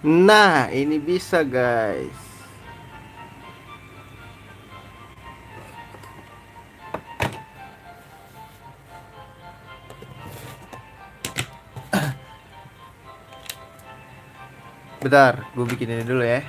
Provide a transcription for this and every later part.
Nah, ini bisa guys. Bentar, gue bikin ini dulu ya.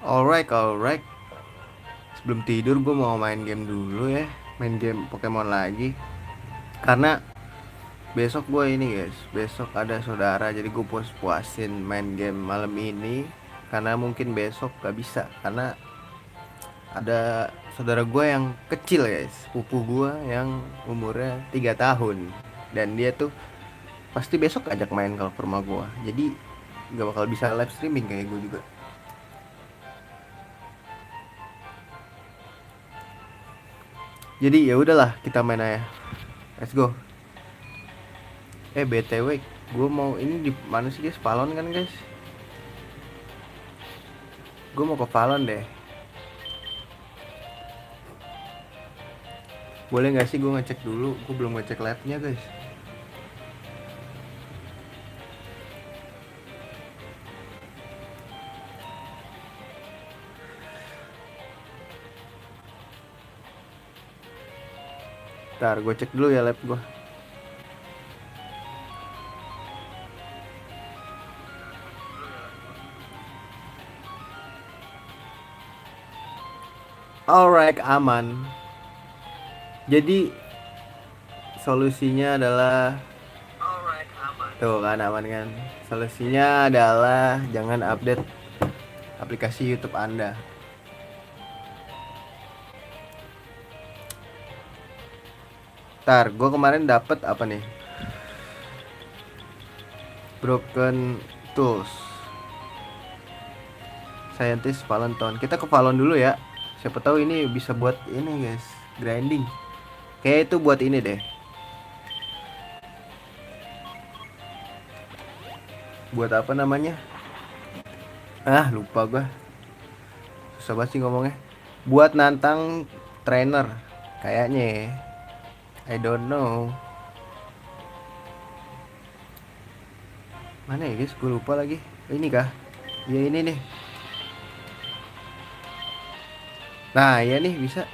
Alright, alright. Sebelum tidur gue mau main game dulu ya. Main game Pokemon lagi. Karena besok gue ini guys, besok ada saudara, jadi gue puas-puasin main game malam ini. Karena mungkin besok gak bisa, karena ada saudara gue yang kecil guys, sepupu gue yang umurnya 3 tahun. Dan dia tuh pasti besok ajak main kalau ke rumah gue. Jadi gak bakal bisa live streaming kayak gue juga. Jadi ya udahlah, kita main aja. Let's go. BTW, gue mau ini di mana sih guys? Valon kan guys? Gue mau ke Valon deh. Boleh nggak sih gue ngecek dulu? Gue belum ngecek live-nya guys. Ntar gue cek dulu ya live gue. Alright, aman. Jadi solusinya adalah tuh kan, aman kan? Solusinya adalah jangan update aplikasi YouTube Anda. Ntar gue kemarin dapet apa nih? Broken Tools. Scientist Valentine. Kita ke Valon dulu ya. Siapa tahu ini bisa buat ini guys, grinding. Kayak itu buat ini deh. Buat apa namanya? Lupa gua. Susah banget sih ngomongnya. Buat nantang trainer kayaknya ya. I don't know. Mana ya guys? Gue lupa lagi. Ini kah? Ya ini nih. Nah, ya nih bisa.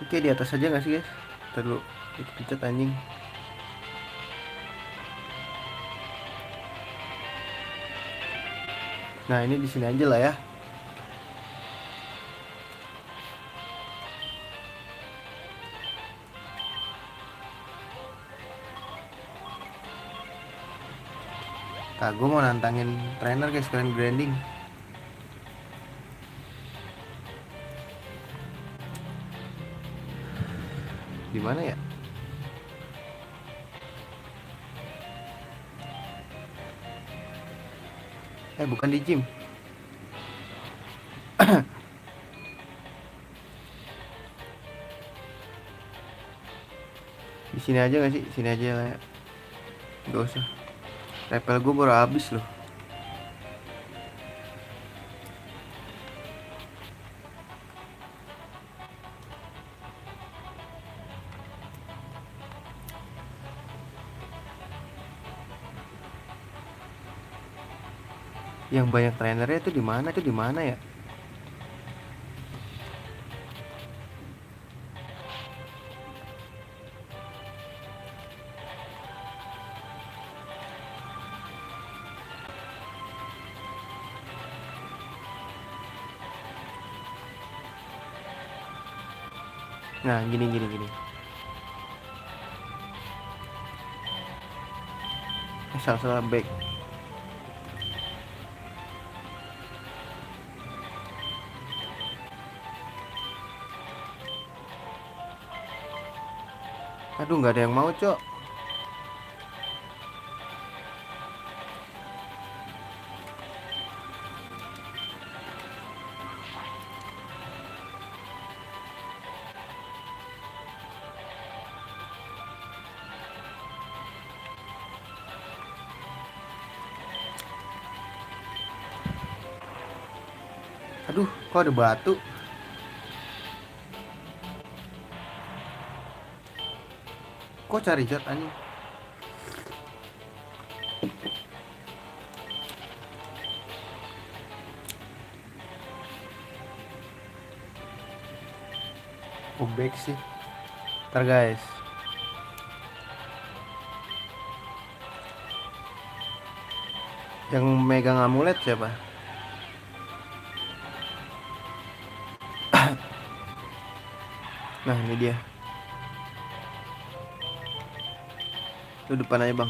Oke, di atas aja nggak sih guys? Ntar dulu. Itu pencet anjing. Nah, ini di sini aja lah ya. Nah, gue mau nantangin trainer guys, kalian grinding. Di mana ya? Bukan di gym. Di sini aja gak sih? Sini aja lah ya. Gak usah. Repel gue baru habis loh. Yang banyak trainernya itu di mana? Itu di mana ya? Nah, gini gini gini. Salah back. Aduh, nggak ada yang mau, Cok. Aduh, kok ada batu? Kok cari cat anjing? Oh, back sih. Ntar guys. Yang megang amulet siapa? Nah, ini dia. Lu depan aja, Bang.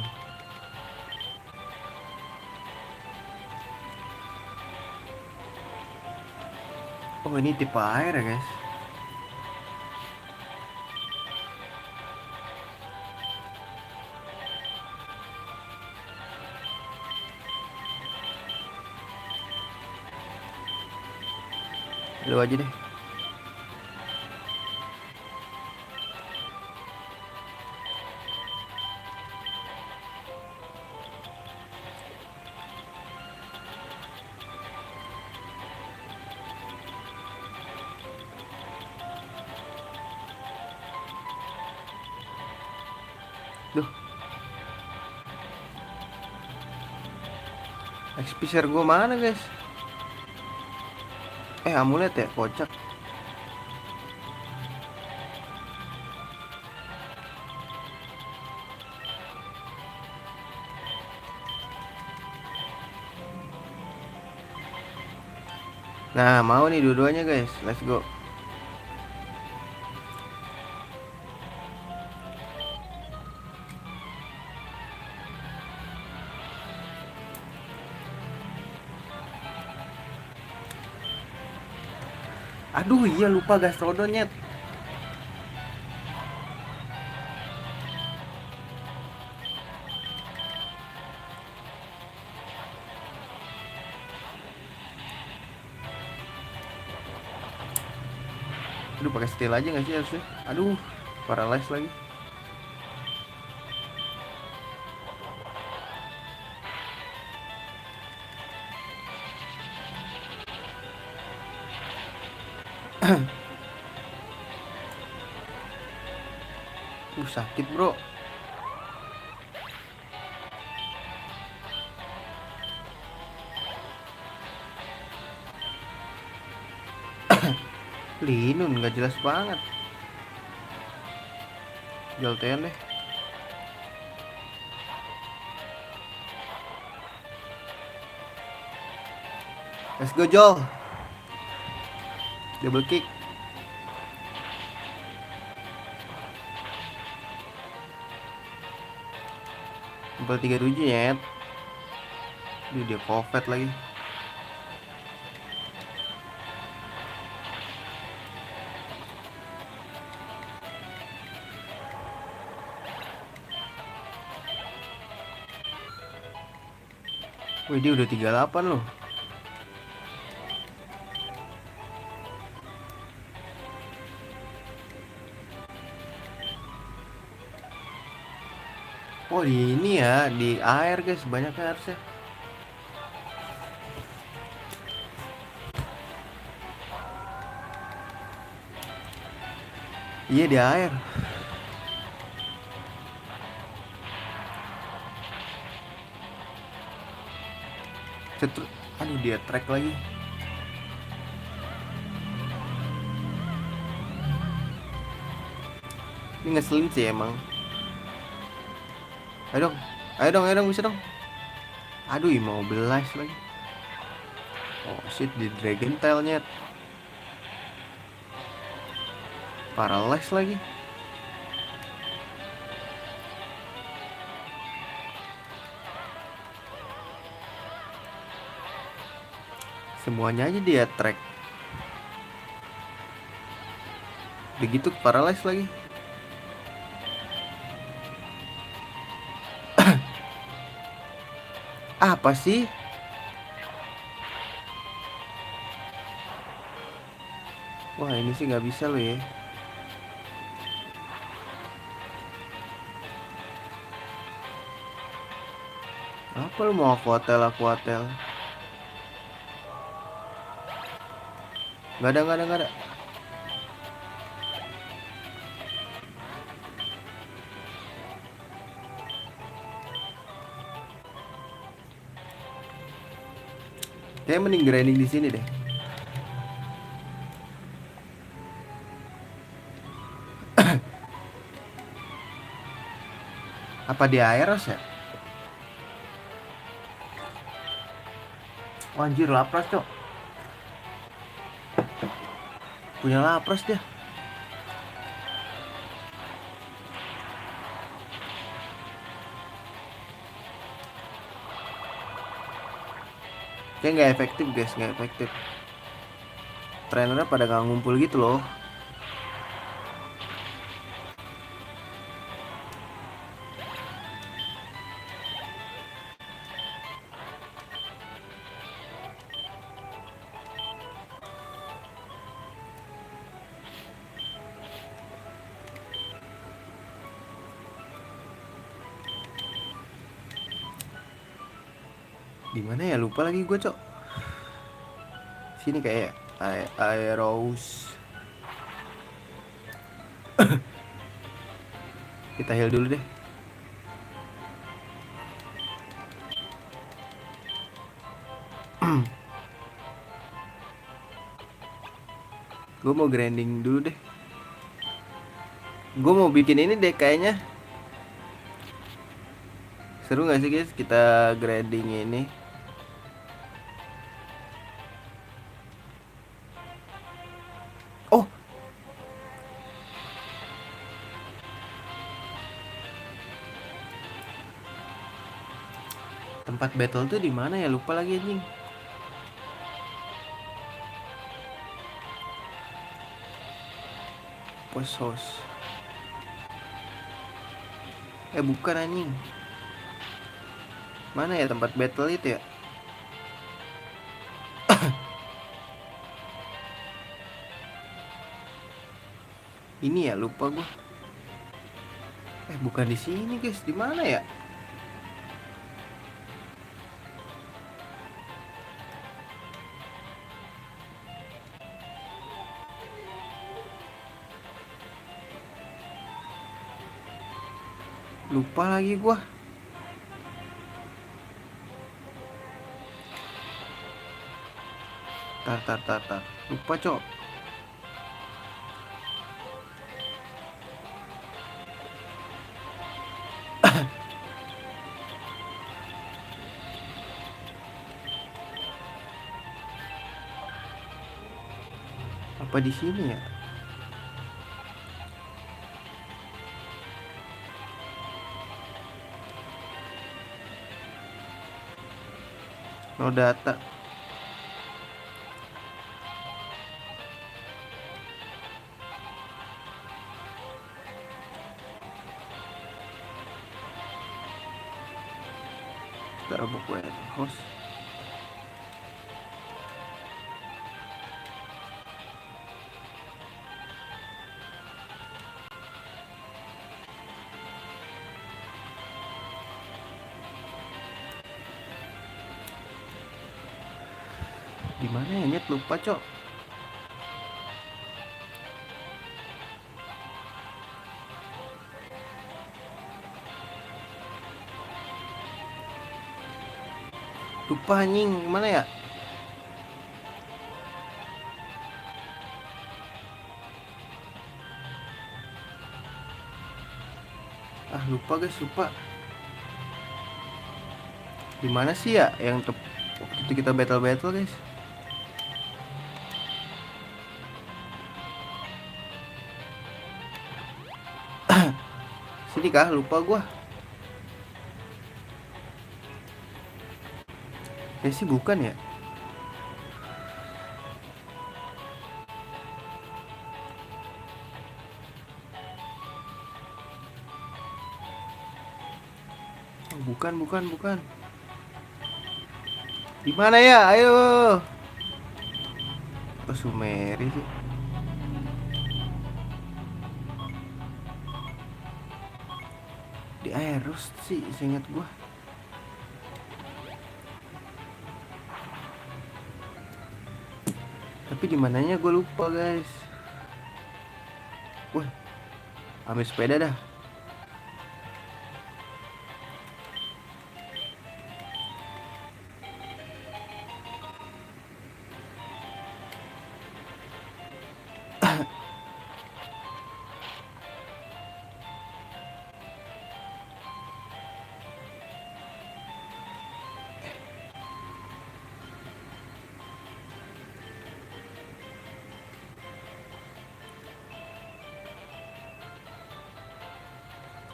Oh, ini tipe air ya, guys. Lu aja deh. Duh, XP share gue mana, guys? Amulet ya, kocak. Nah, mau nih dua-duanya, guys. Let's go. Aduh, iya lupa Gastrodon nyet. Aduh, pakai steel aja nggak sih harusnya? Aduh, paralyze lagi. Sakit, bro. Linun nggak jelas banget. Jual TN deh. Let's go, Jol. Double kick. Tempel 37 nyet. Dia covid lagi. Wih, dia udah 38 loh. Oh di ini ya, di air guys, banyaknya harusnya. Iya di air. Cetru. Aduh dia track lagi. Ini ngeselin sih emang. Ayo dong, ayo dong, bisa dong. Aduh, 15 lagi. Oh shit, di Dragon Tailnya paralyze lagi. Semuanya aja dia track. Begitu paralyze lagi. Apa sih? Wah ini sih nggak bisa loh ya. Apa lu mau aku hotel, aku hotel? Nggak ada, nggak ada, nggak ada. Kayak mending grinding di sini deh. Apa di Aeros ya? Oh, anjir Lapras cok. Punya Lapras dia. Kayak nggak efektif guys, nggak efektif. Trainernya pada nggak ngumpul gitu loh. Di mana ya, lupa lagi gue cok. Sini kayak Aeros. Kita heal dulu deh. Gue mau grinding dulu deh. Gue mau bikin ini deh kayaknya. Seru gak sih guys kita grinding ini? Oh, tempat battle tuh di mana ya? Lupa lagi anjing. Post house. Bukan anjing. Mana ya tempat battle itu ya? Ini ya, lupa gue. Bukan di sini guys, di mana ya? Lupa lagi gue. Tar. Lupa cok. Apa di sini ya? No data. Starbucks warehouse. Gimana ya nyet, lupa cok. Lupa anjing, gimana ya? Ah lupa guys, lupa. Dimana sih ya yang waktu itu kita battle guys? Sini kah? Lupa gua. Ya sih bukan ya. Oh, bukan. Di mana ya? Ayo. Oh, Sumeri sih. Di Aeros sih, seingat gua. Tapi di mananya gua lupa, guys. Wah, ambil sepeda dah.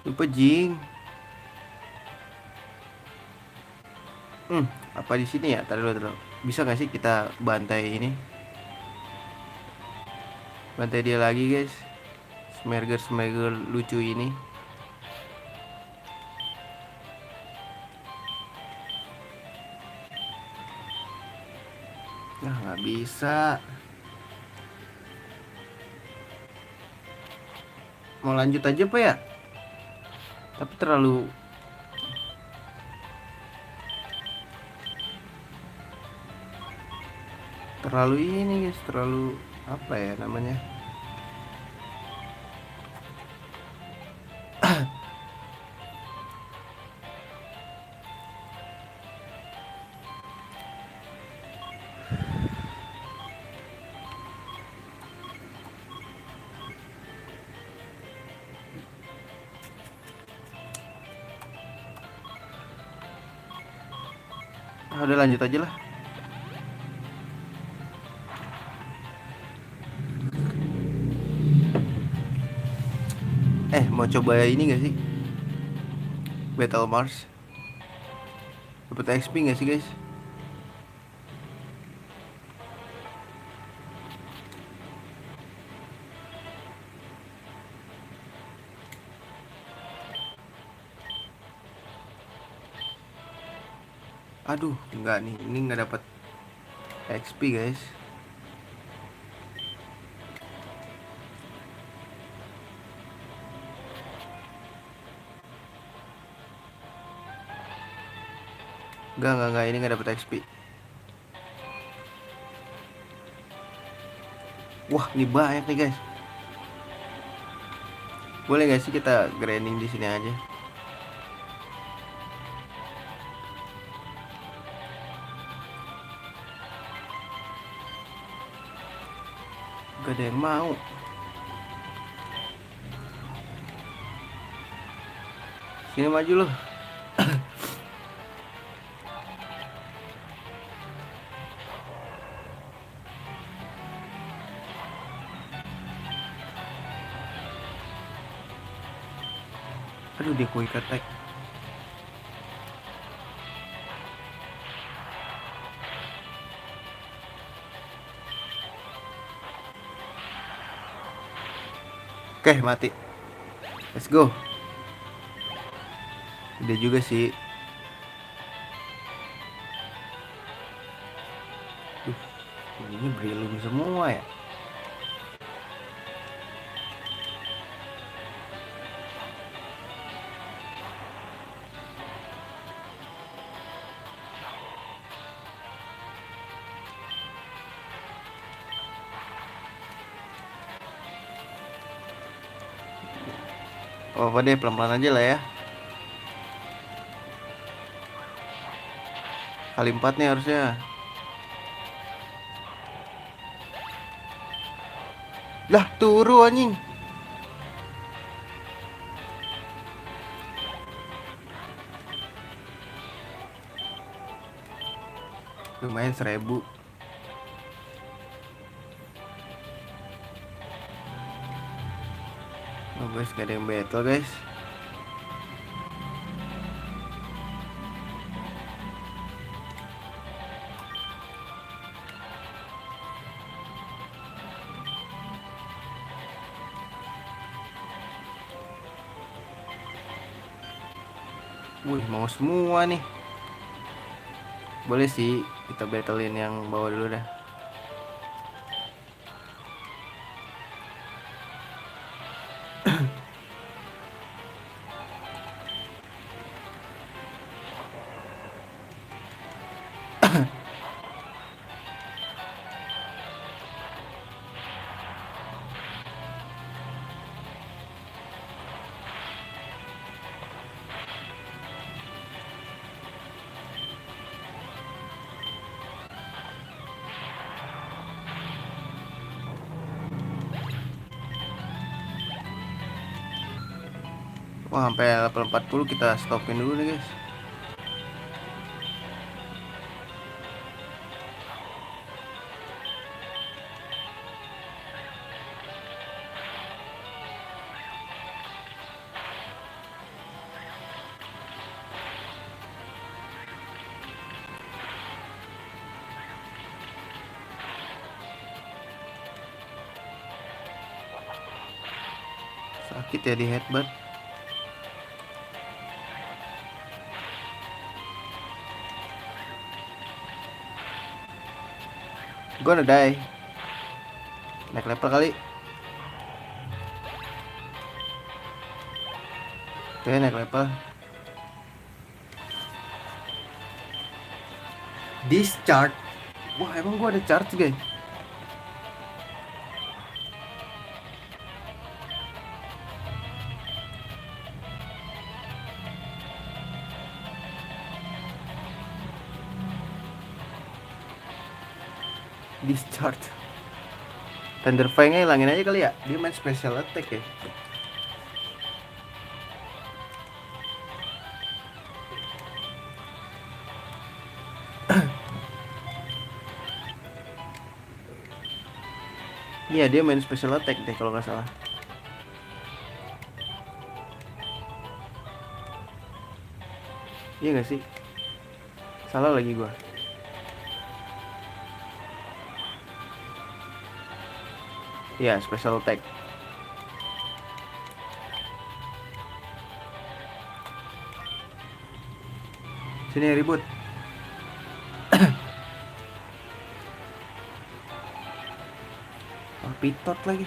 Lupa jing. Apa di sini ya? Taruh dulu. Bisa nggak sih kita bantai ini? Bantai dia lagi, guys. Smerger lucu ini. Nah, nggak bisa. Mau lanjut aja apa ya? Tapi terlalu ini guys, terlalu apa ya namanya? Udah lanjut aja lah. Mau coba ini gak sih? Battle Mars. Dapat XP gak sih guys? Aduh, enggak nih. Ini nggak dapat XP guys. Enggak, ini nggak dapat XP. Wah, ini banyak nih guys. Boleh gak sih kita grinding di sini aja? Gak ada yang mau. Sini maju loh. Aduh, dia quick attack. Oke, mati. Let's go. Udah juga sih. Ini brilliant semua ya. Oh, apa deh, pelan-pelan aja lah ya. Kali 4 nih harusnya. Lah, turu anjing. Lumayan 1000. Oh guys, gak ada yang battle guys. Wih, mau semua nih. Boleh sih kita battlein yang bawah dulu dah. Wah, sampai level 40 kita stopin dulu nih guys. Sakit ya di headbutt. Gonna die. Naik level kali. Oke, naik level. Discharge. Wah, emang gua ada charge guys. Discharge. Thunder Fang-nya hilangin aja kali ya. Dia main special attack ya. Iya, dia main special attack deh kalau nggak salah. Iya nggak sih? Salah lagi gua. Iya, special attack. Sini ribut. Oh, pitot lagi.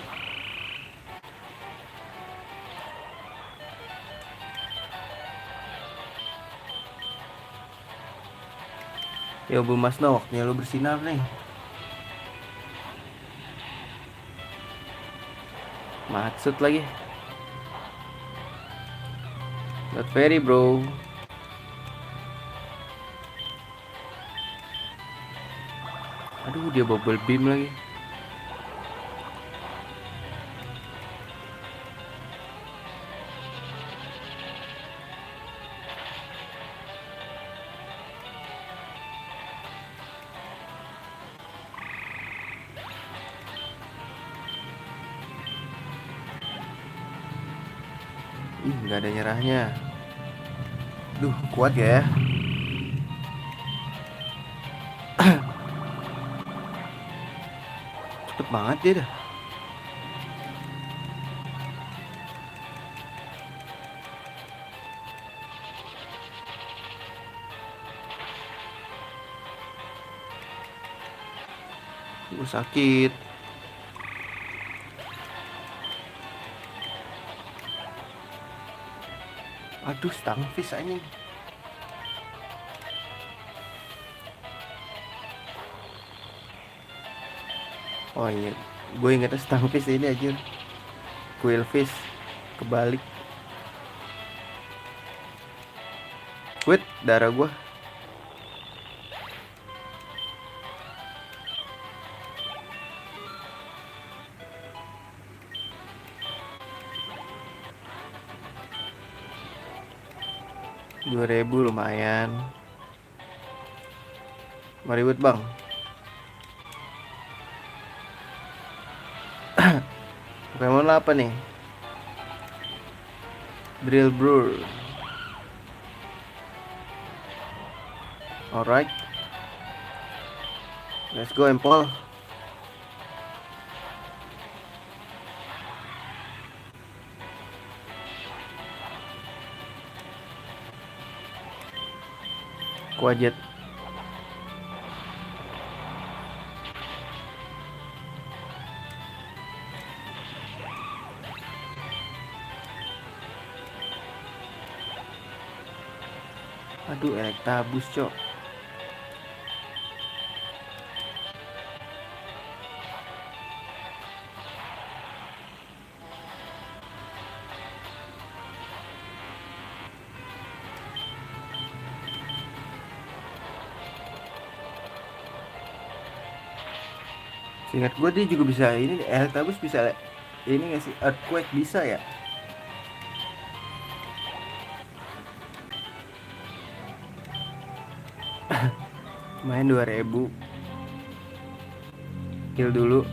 Ya Bu Mas, waktunya lu bersinar nih. Maksud lagi. Not very bro. Aduh, dia bubble beam lagi. Nggak ada nyerahnya. Duh, kuat ya. Cepet banget dia dah. Sakit. Aduh, Stunfisk anjing. Oh iya, gue ingetnya Stunfisk ini aja. Quillfish kebalik. Wait, darah gua. Rp2.000 lumayan. Mau ribut bang? Pokemon lo apa nih? Drill Brewer. Alright, let's go Empol. Kuajet. Aduh, Electabuzz cok. Seingat gue dia juga bisa ini, Electabuzz bisa ini nggak sih, Earthquake bisa ya? Main 2.000. Kill dulu.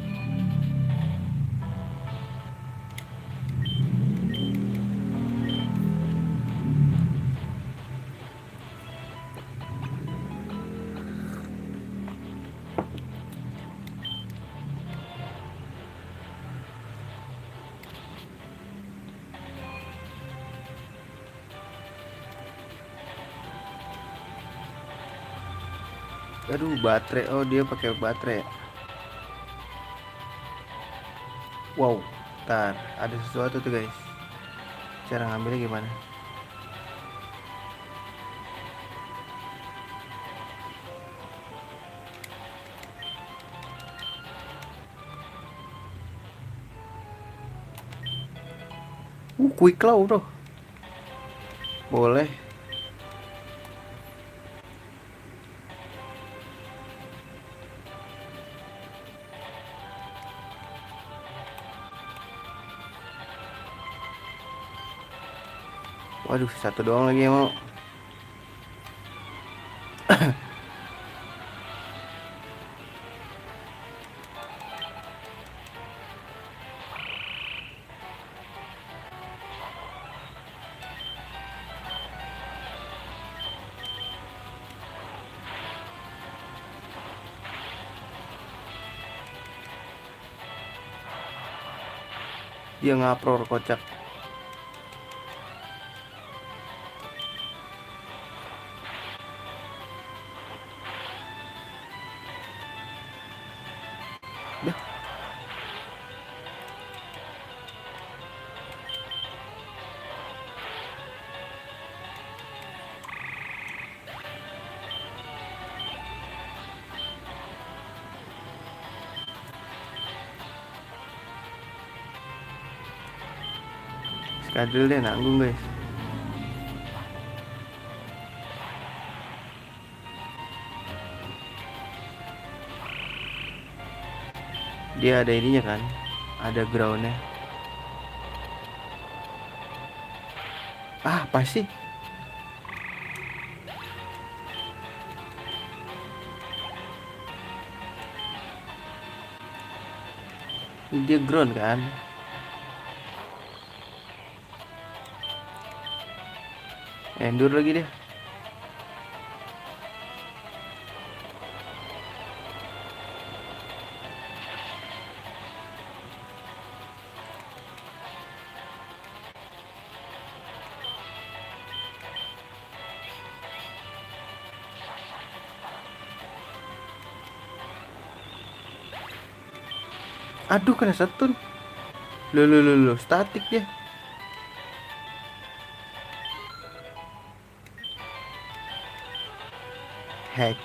Aduh, baterai. Oh, dia pakai baterai. Wow, ntar ada sesuatu tuh guys. Cara ngambilnya gimana? Quick Claw bro. Boleh. Waduh, satu doang lagi yang mau. Dia ngapror kocak. Dah. Skadil deh nanggung guys. Dia ada ininya kan, ada groundnya. Ah, apa sih? Dia ground kan. Endure lagi deh. Aduh, kena stun. Lo, statik dia. Hex.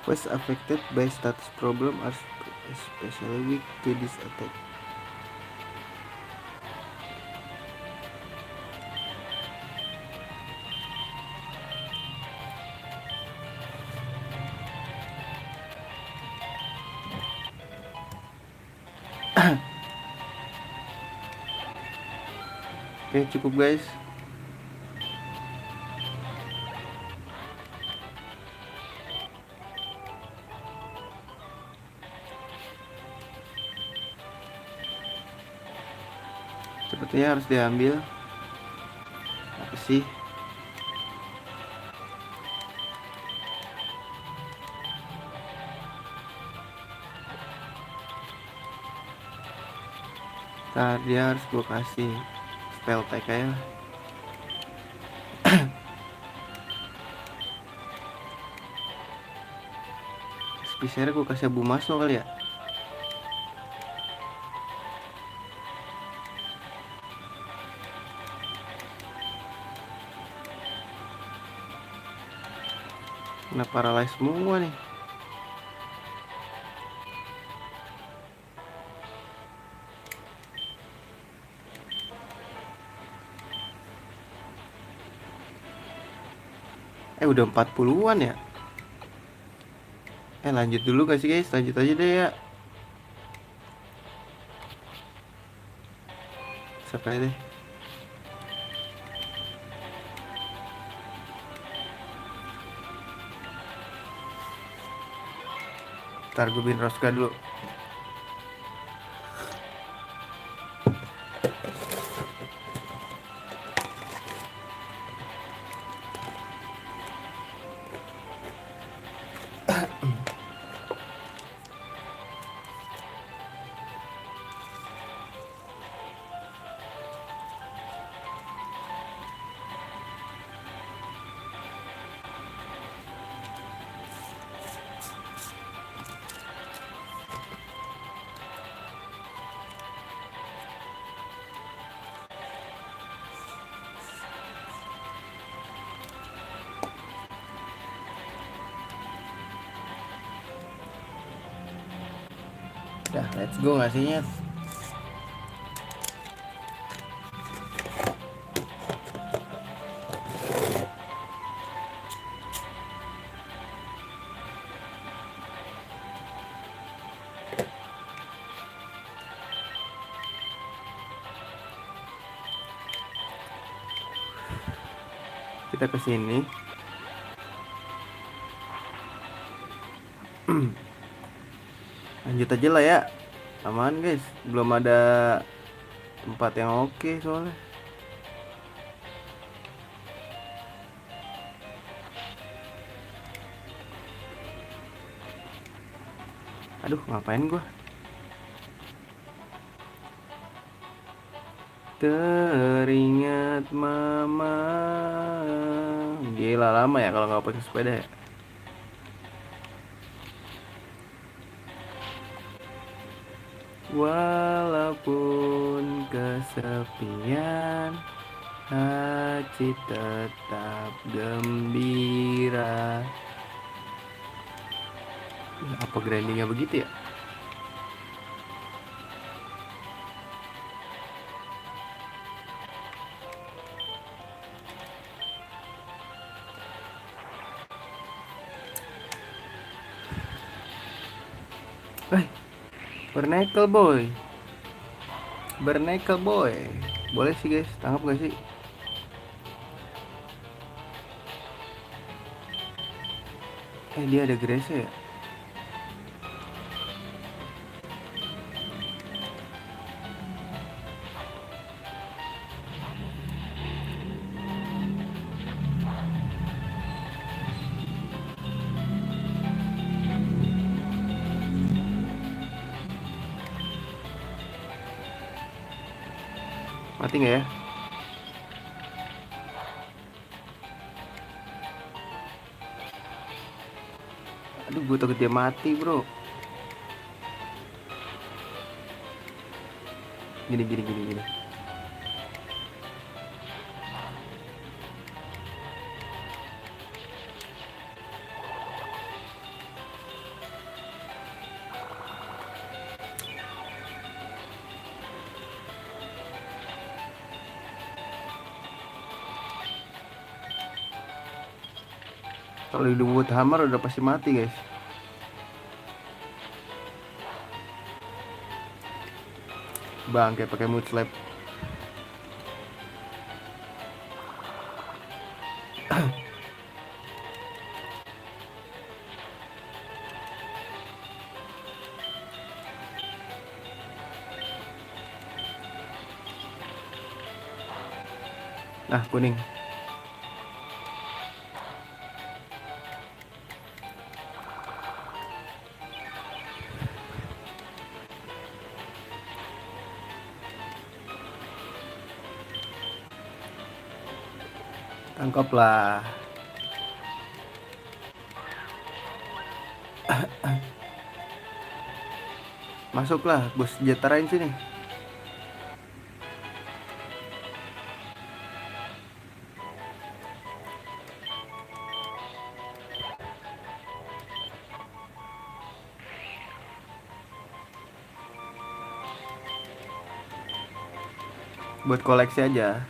Was affected by status problem are especially weak to this attack. Oke, cukup guys. Sepertinya harus diambil. Apa sih? Ntar dia harus gue kasih spell tag aja lah. Spesialnya gue kasih Abu Masno kali ya. Kena paralyze semua nih. Udah 40-an ya. Lanjut dulu gak sih guys? Lanjut aja deh ya. Sampai deh. Ntar gue bikin Roska dulu. Dah, let's go ngasihnya. Kita ke sini. Lanjut aja lah ya. Aman guys, belum ada tempat yang oke soalnya. Aduh, ngapain gua? Teringat mama. Gila lama ya kalau nggak pakai sepeda ya. Walaupun kesepian, hati tetap gembira. Apa grindingnya begitu ya? Bernekel boy. Bernekel boy. Boleh sih guys, tangkap gak sih? Dia ada grace ya. Mati nggak ya? Aduh, gue takut dia mati bro. Gini. Kalau dibuat hammer udah pasti mati guys. Bang kayak pakai mood slap. Nah kuning. Tangkaplah. Masuklah, gue sejahterain sini. Buat koleksi aja.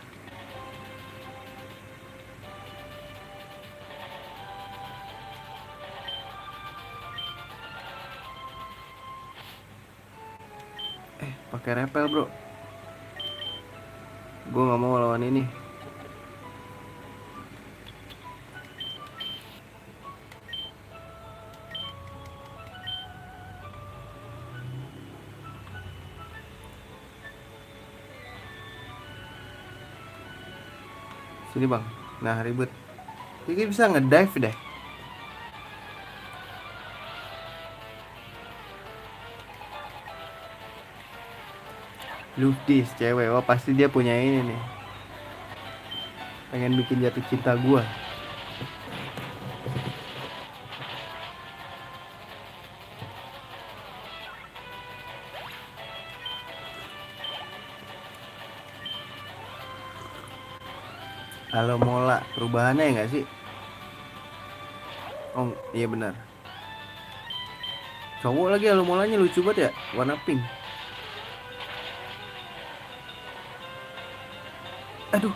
Pakai repel bro. Gue nggak mau lawan ini. Sini bang. Nah ribut. Ini bisa ngedive deh. Luftis cewek. Wah pasti dia punya ini nih. Pengen bikin jatuh cinta gue. Halo Mola. Perubahannya ya nggak sih? Oh iya benar. Cowok lagi halo Molanya lucu banget ya. Warna pink. Aduh.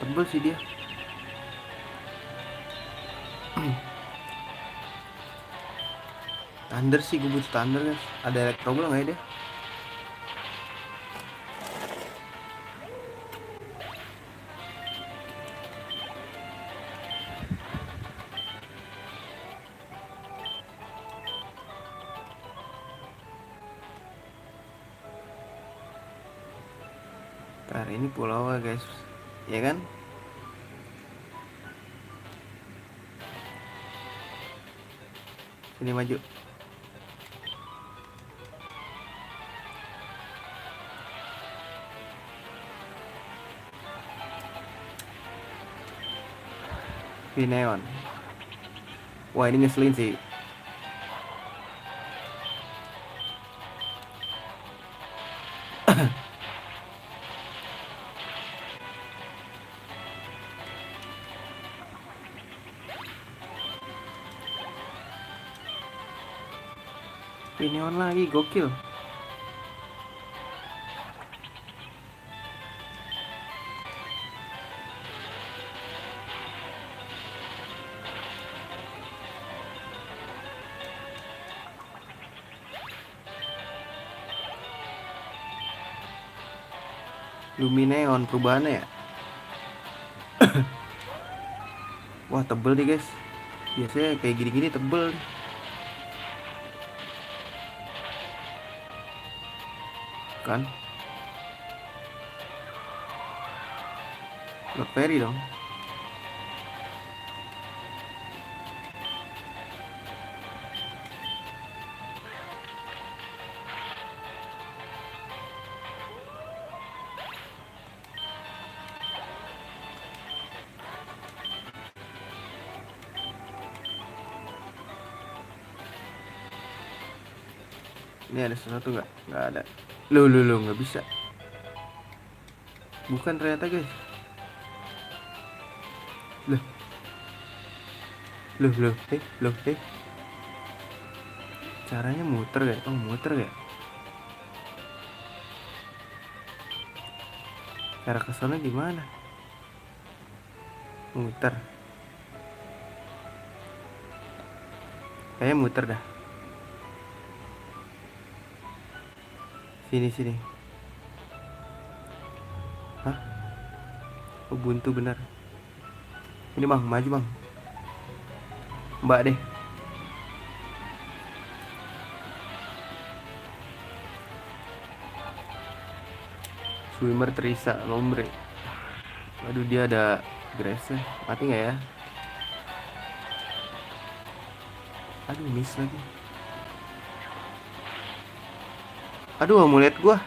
Tebel sih dia. Thunder sih gue butuh Thunder guys. Ada Electroball nggak ya dia? Ntar ini pulau guys. Ya kan? Sini maju. Neon. Wah ini ngeselin sih. Neon lagi gokil. Lumineon perubahannya ya. Wah tebel nih guys. Biasanya kayak gini-gini tebel. Kan? Lord Perry dong. Ini ada sesuatu nggak? Nggak ada. Loh nggak bisa. Bukan ternyata guys. Loh loh. Caranya muter gak? Oh muter gak? Cara kesana gimana? Muter. Kayaknya muter dah. Sini sini. Hah? Oh, buntu bener. Ini bang, maju bang. Mbak deh. Swimmer Teresa Lombre. Aduh, dia ada grace. Mati nggak ya? Aduh, miss lagi. Aduh, amulet gua.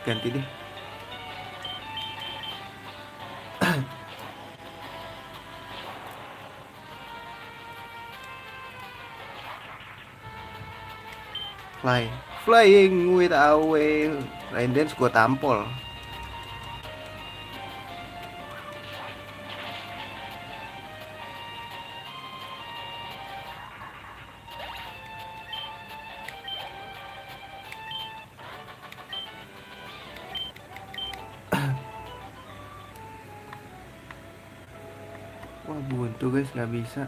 Ganti deh. Flying with away. Rain dance gua tampol. Wah, buntu guys, nggak bisa.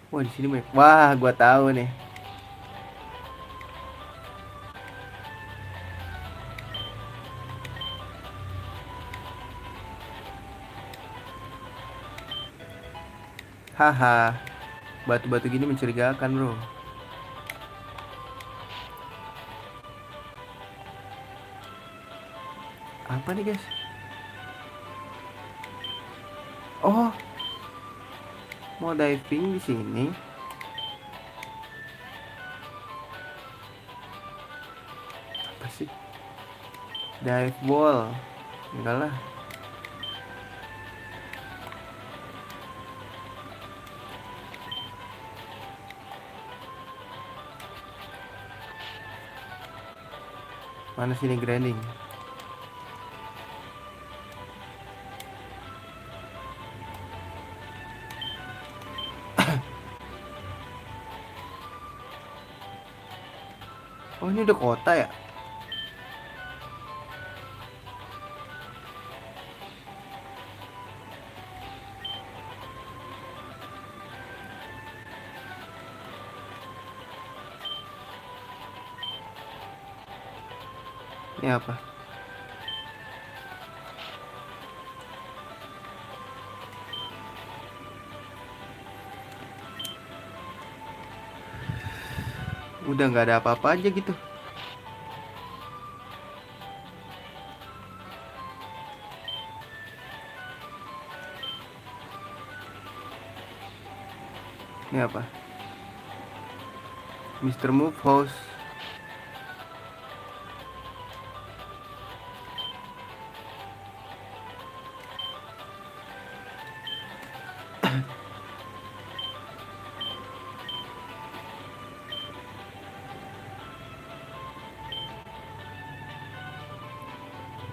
Wah, di sini banyak. Wah, gua tahu nih. Haha. Batu-batu gini mencurigakan, bro. Apa nih, guys? Oh, mau diving di sini. Apa sih? Dive ball. Enggak lah. Mana sini grinding? Oh, ini udah kota ya? Ini apa? Udah nggak ada apa-apa aja gitu. Ini apa? Mr. Move House.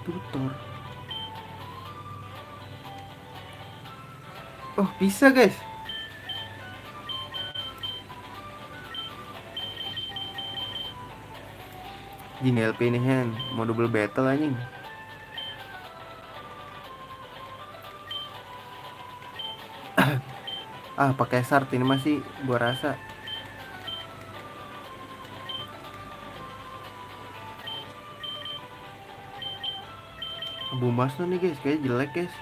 Tutor. Oh, bisa guys. Gini LP ini hand, mau double battle anjing. Ah, pakai sart ini masih gua rasa. Abu Masno nih guys, kayak jelek guys.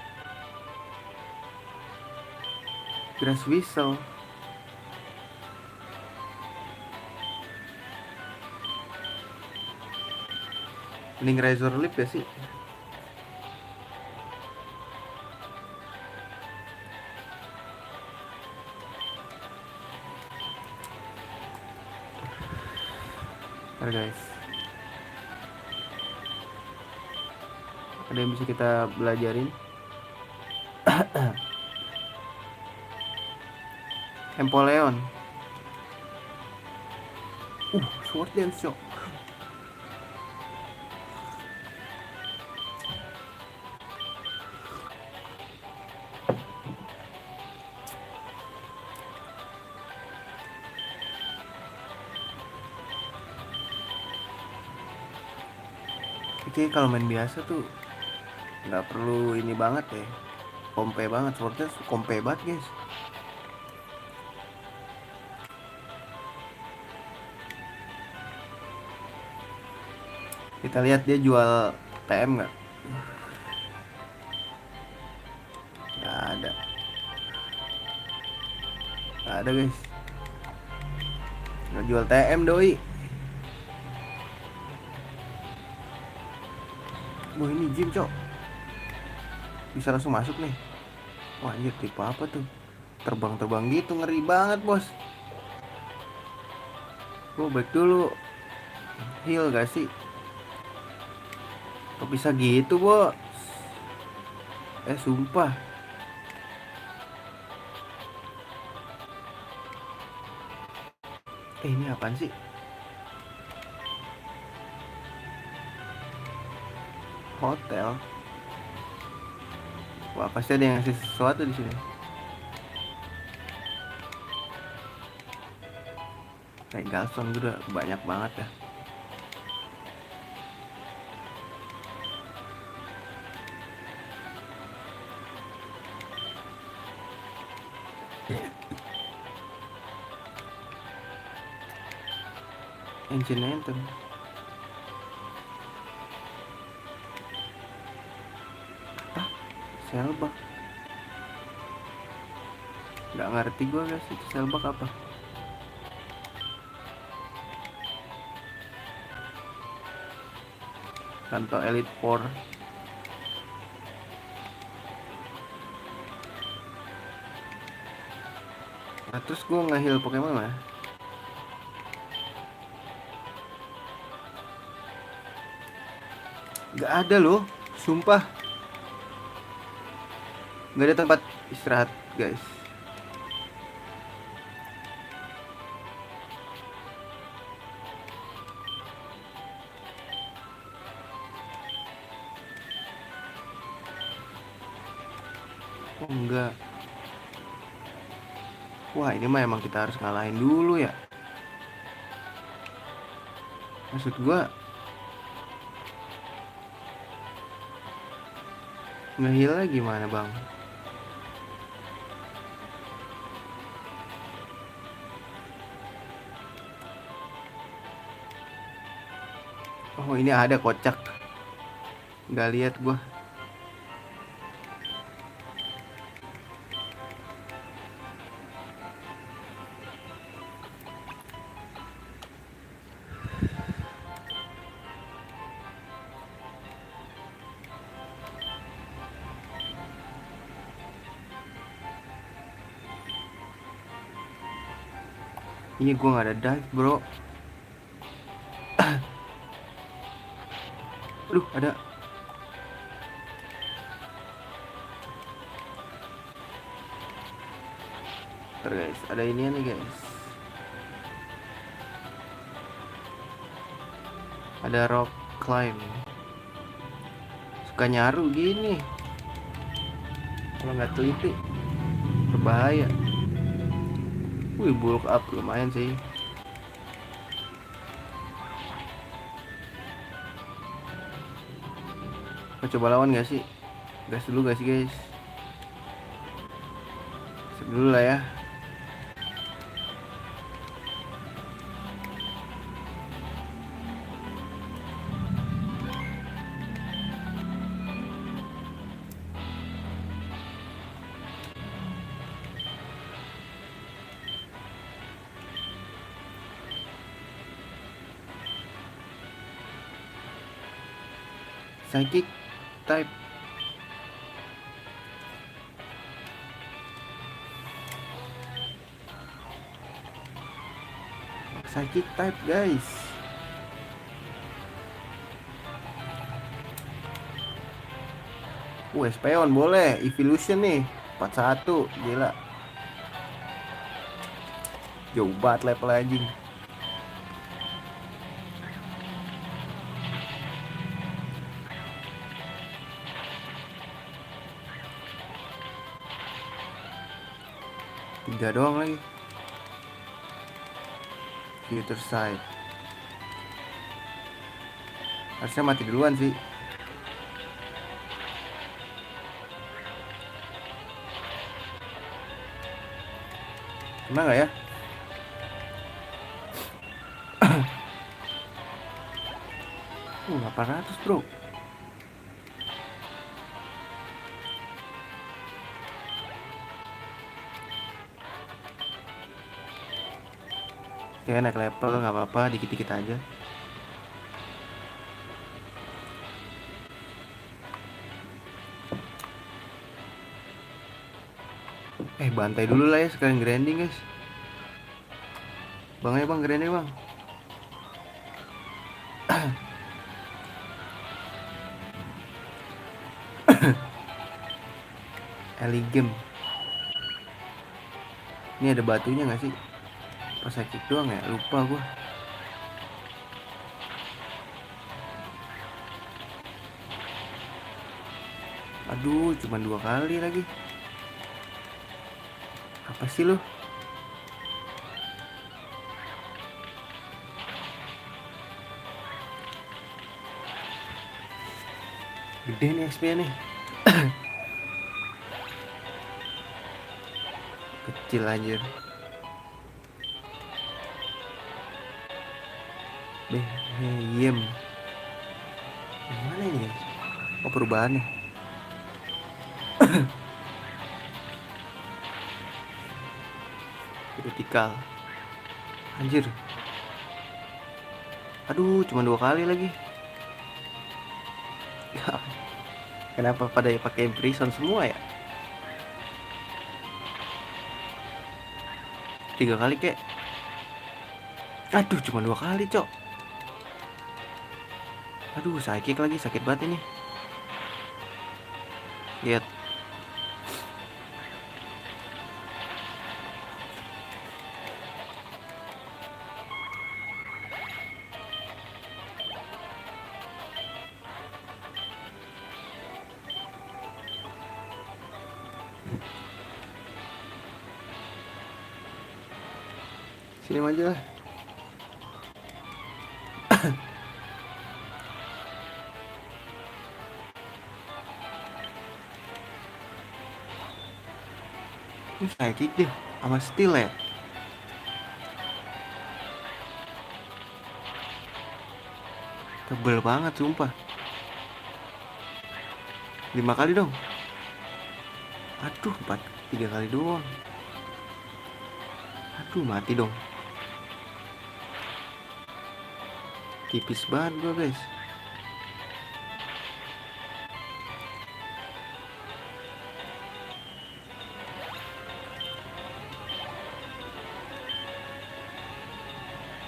Grass Whistle. Mending Razor Lip ya sih. Ntar guys. ada yang bisa kita belajarin. Empoleon. Sword dance shock. Oke, kalau main biasa tuh nggak perlu ini banget ya, kompe banget, sword dance kompe banget guys. Kita lihat dia jual TM nggak? Nggak ada. Nggak ada guys. Nggak jual TM doi. Wah ini gym cok. Bisa langsung masuk nih. Wah anjir tipe apa tuh? Terbang-terbang gitu ngeri banget bos. Gue back dulu. Heal gak sih? Kok bisa gitu bos? Sumpah. Ini apaan sih? Hotel. Wah pasti ada yang ngasih sesuatu di sini. Kayak Galson udah banyak banget ya. Ancient Anthem. Selbak. Nggak ngerti gue guys itu selbak apa. Kanto Elite Four. Nah terus gue nge-heal Pokemon mah. Gak ada loh, sumpah. Gak ada tempat istirahat guys. Oh enggak. Wah ini mah emang kita harus ngalahin dulu ya. Maksud gua nge-heal gimana bang? Oh ini ada kocak. Nggak lihat gua. Ini gua nggak ada dive bro. Aduh ada. Ntar guys, ada ini nih guys. Ada rock climb. Suka nyaru gini. Kalau nggak teliti berbahaya. Wih bulk up lumayan sih. Mau coba lawan gak sih? Gas dulu gak sih guys? Sip dulu lah ya. Psychic type. Psychic type guys. Espeon boleh. Evolution nih 41. Gila. Jauh banget level anjing. Tiga doang lagi. Future Sight. Harusnya mati duluan sih. Kena nggak ya? 800 bro. Ya naik level nggak apa-apa, dikit-dikit aja. Bantai dulu lah ya, sekalian grinding guys. Bang ya bang, grinding bang. Eligem. Ini ada batunya nggak sih? Pas sakit doang ya, lupa gua. Aduh, cuma 2 kali lagi. Apa sih lu? Gede nih XP nih. Kecil anjir. Beheyem. Mana ini guys? Oh perubahannya. Vertikal. Anjir. Aduh, cuma 2 kali lagi. Kenapa pada pakai imprison semua ya? 3 kali kek. Aduh, cuma 2 kali cok. Aduh, psychic lagi, sakit banget ini. Lihat. Sini aja lah. Ini psychic deh, sama steel ya. Tebel banget sumpah. 5 kali dong. Aduh, 3 kali doang. Aduh, mati dong. Tipis banget gua guys.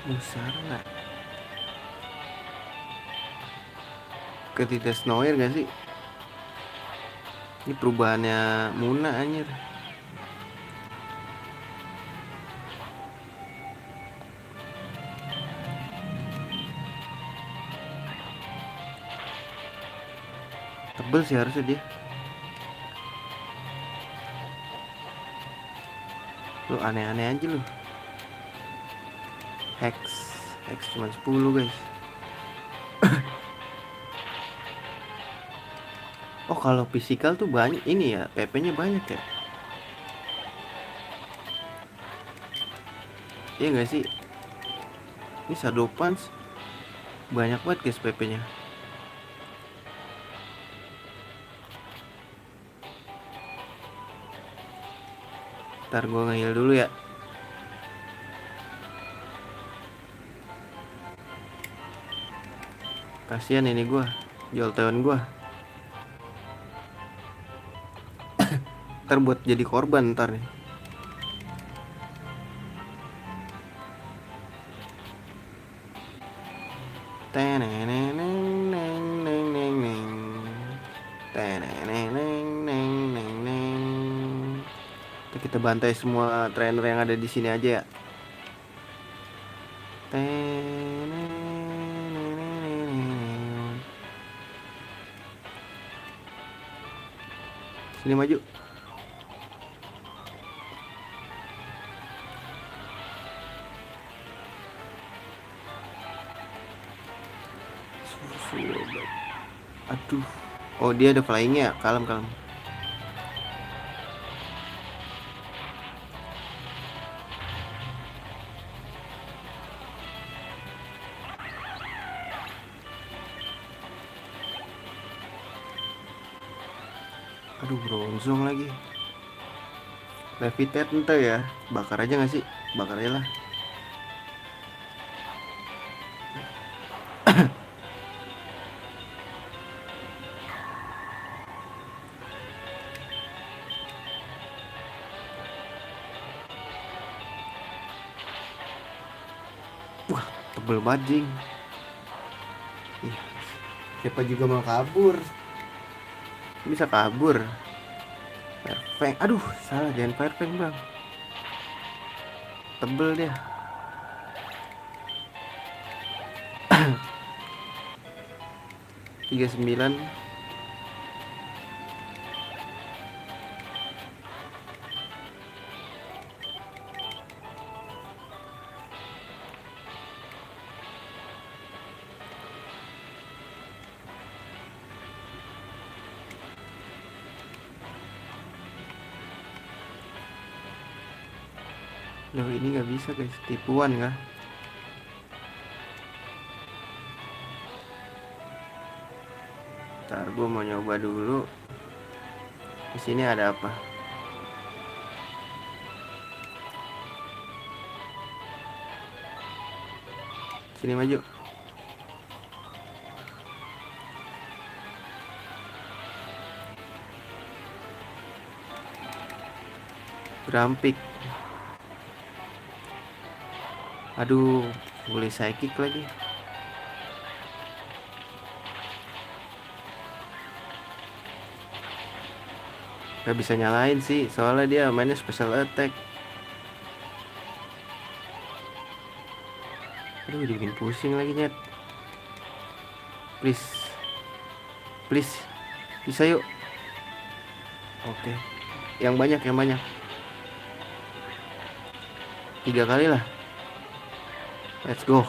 Besar nggak? Ketiga Snower gak sih? Ini perubahannya Muna anjir. Tebel sih harusnya dia. Lu aneh-aneh aja lu. Hex cuma 10 guys. Oh kalau physical tuh banyak ini ya, PP-nya banyak ya. Iya gak sih? Ini Shadow Punch banyak banget guys PP-nya. Ntar gue nge-heal dulu ya. Kasian ini gue, Jolteon gue. Ntar buat jadi korban ntar nih. Kita bantai semua trainer yang ada di sini aja ya. Sini maju. Aduh. Oh, dia ada flyingnya. Kalem, kalem. Aduh, bronzong lagi. Levitate ente ya. Bakar aja gak sih? Bakar aja lah. Wah, tebel banget. Ih, siapa juga mau kabur. Bisa kabur. Firefang. Aduh, salah, jangan Firefang bang. Tebel dia. Tiga 39. Loh, ini nggak bisa guys, tipuan kah? Ntar gue mau nyoba dulu. Di sini ada apa? Sini maju. Berampik. Aduh, boleh psychic lagi. Gak bisa nyalain sih, soalnya dia mainnya special attack. Aduh, dibikin pusing lagi nyet. Please, please, bisa yuk. Oke, yang banyak, yang banyak. 3 kali lah. Let's go.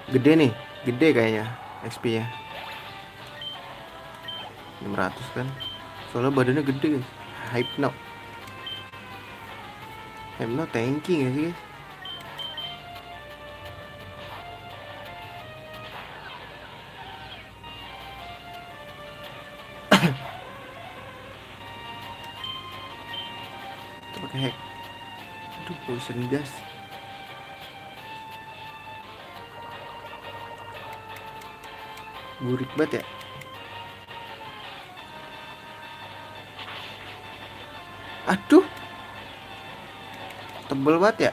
Gede nih, gede kayaknya XP nya 600 kan. Soalnya badannya gede guys. Hypno. Hypno tanky gak sih guys? Kita pakai hack. Aduh, poison gas. Burik banget ya. Aduh, tebel banget ya.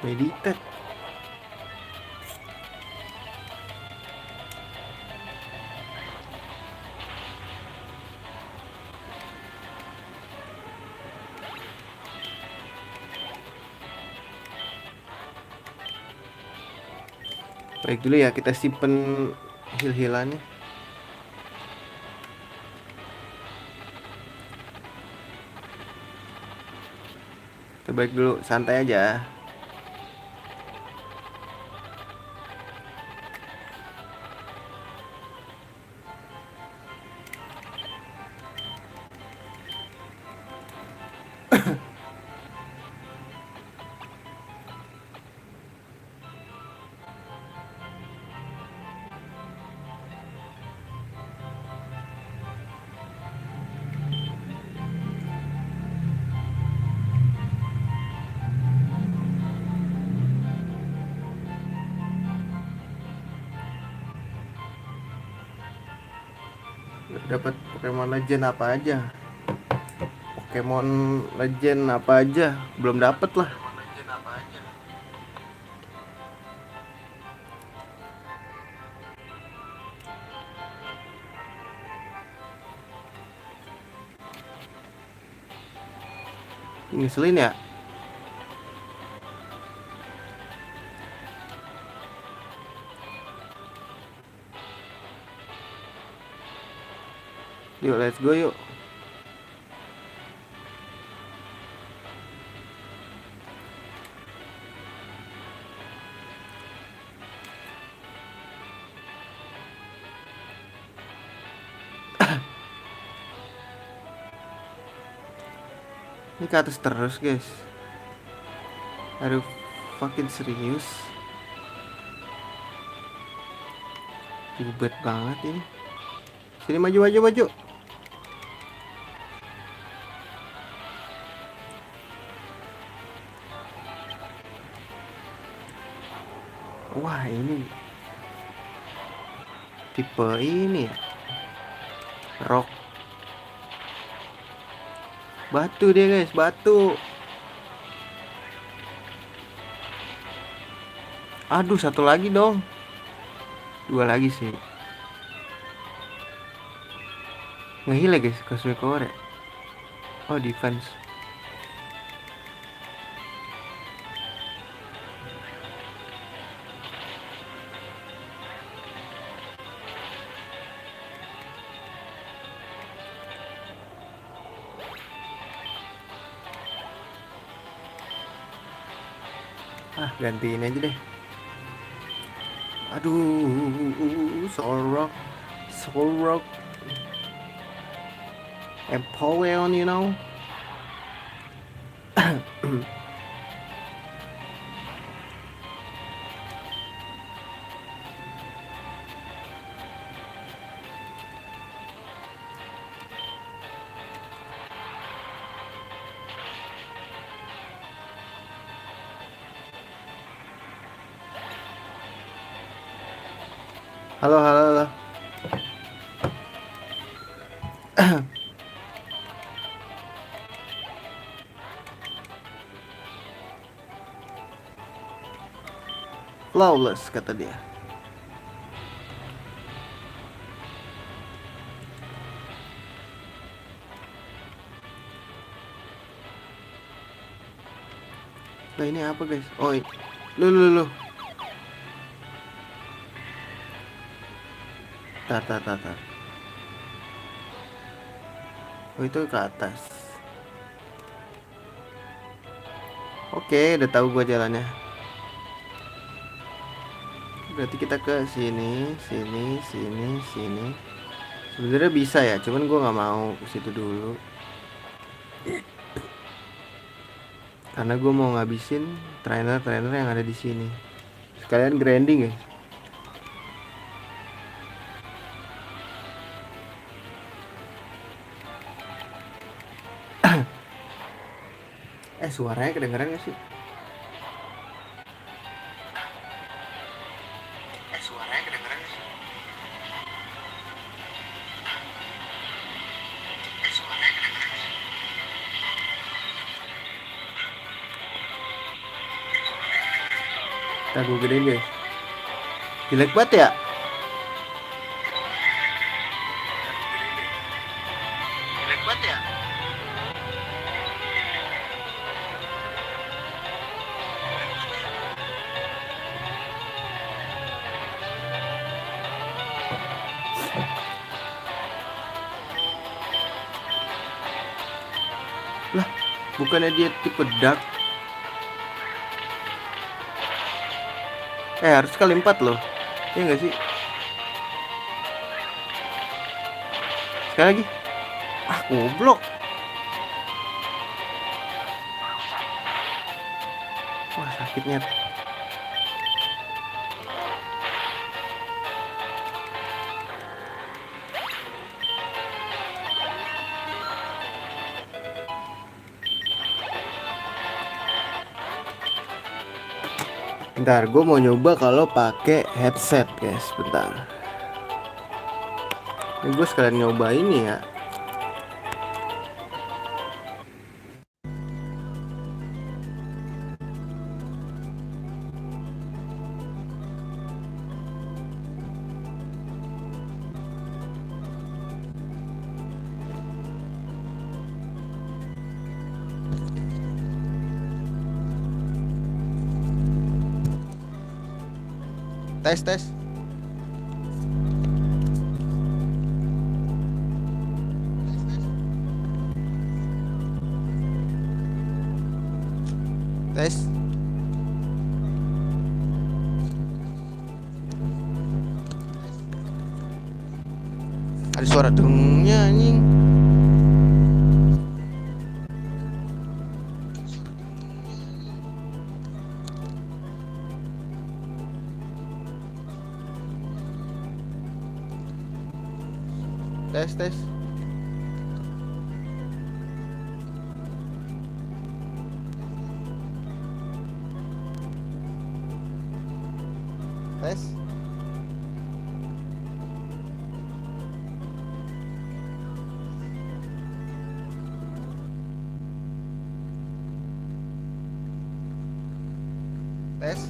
Meditate. Baik dulu ya, kita simpen heal-healannya. Kita baik dulu, santai aja. Dapat Pokemon Legend apa aja? Pokemon Legend apa aja? Belum dapet lah. Ngeselin ya. Yuk let's go yuk. Ini ke atas terus guys. Aduh, fucking serius. Ribet banget ini. Sini maju. Wah ini tipe ini ya. Rock. Batu dia guys, batu. Aduh, satu lagi dong. Dua lagi sih. Ngehil ya guys, Cosmic Core. Oh, defense. Ah, gantiin aja deh. Aduh, Solrock. Empoleon, you know. Halo. Flawless kata dia. Nah ini apa guys? Oh ini. Lu. Tar. Oh itu ke atas. Oke, udah tahu gua jalannya. Berarti kita ke sini. Sebenarnya bisa ya, cuman gua nggak mau ke situ dulu. Karena gue mau ngabisin trainer yang ada di sini. Sekalian grinding ya. Suaranya kedengeran gak sih? Suaranya kedengeran gak sih? Suaranya kedengeran gak sih? Ntar gue gedein guys. Jelek banget ya? Lah, bukannya dia tipe dark? Harus kali 4 loh. Iya gak sih? Sekali lagi. Ah, goblok. Wah, sakitnya. Bentar, gue mau nyoba kalau pakai headset guys, bentar. Ini gue sekalian nyoba ini ya. Tes tes. Tes. Ada suara dengnya anjing. Tes tes. Tes. Tes.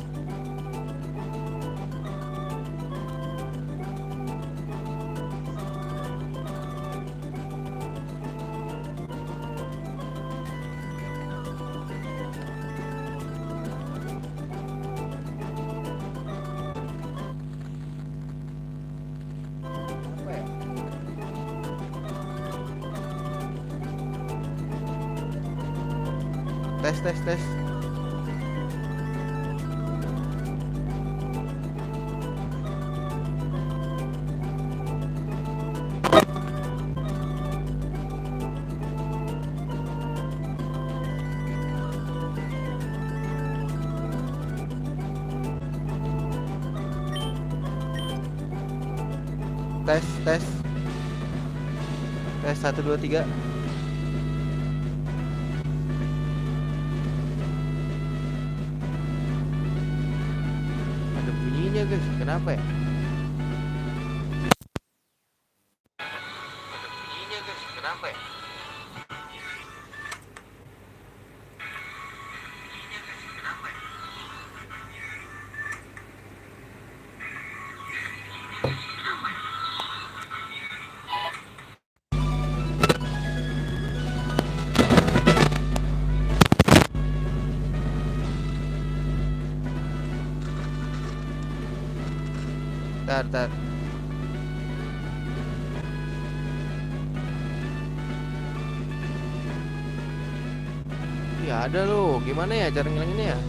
Apa ya? Tes tes tes. Tes tes. Tes 1 2 3. Ada bunyinya guys. Kenapa ya? Ada bunyinya guys. Kenapa ya? Tar. Ya ada loh. Gimana ya cara ngilanginnya ya?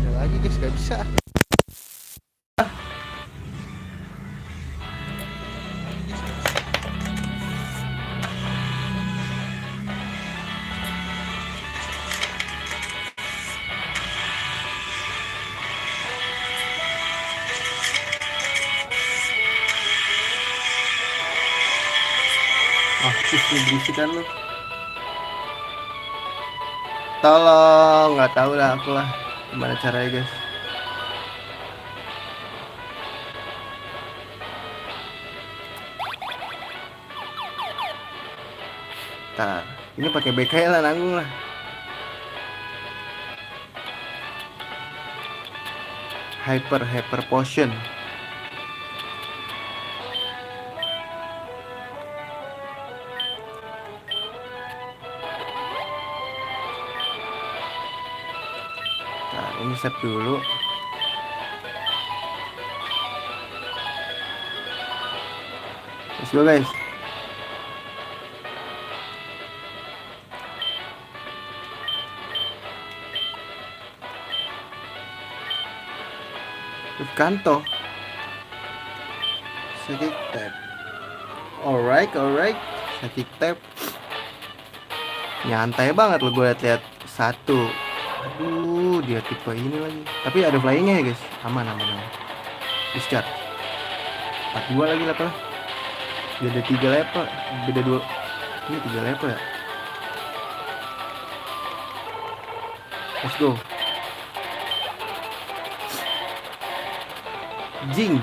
Ada lagi guys, gak bisa. Ah, berisik kan lu. Tolong, nggak tahu lah aku lah gimana caranya guys. Tar, ini pakai BK lah nanggung lah. Hyper potion. Nah, ini save dulu. Let's go guys. Kanto. Sakit tap. Alright. Sakit tap. Nyantai banget lo gue liat satu. Aduh, dia tipe ini lagi. Tapi ada flyingnya ya guys. Aman. Discharge. 42 lagi level. Beda 3 level. Beda 2. Ini 3 level ya. Let's go. Jing.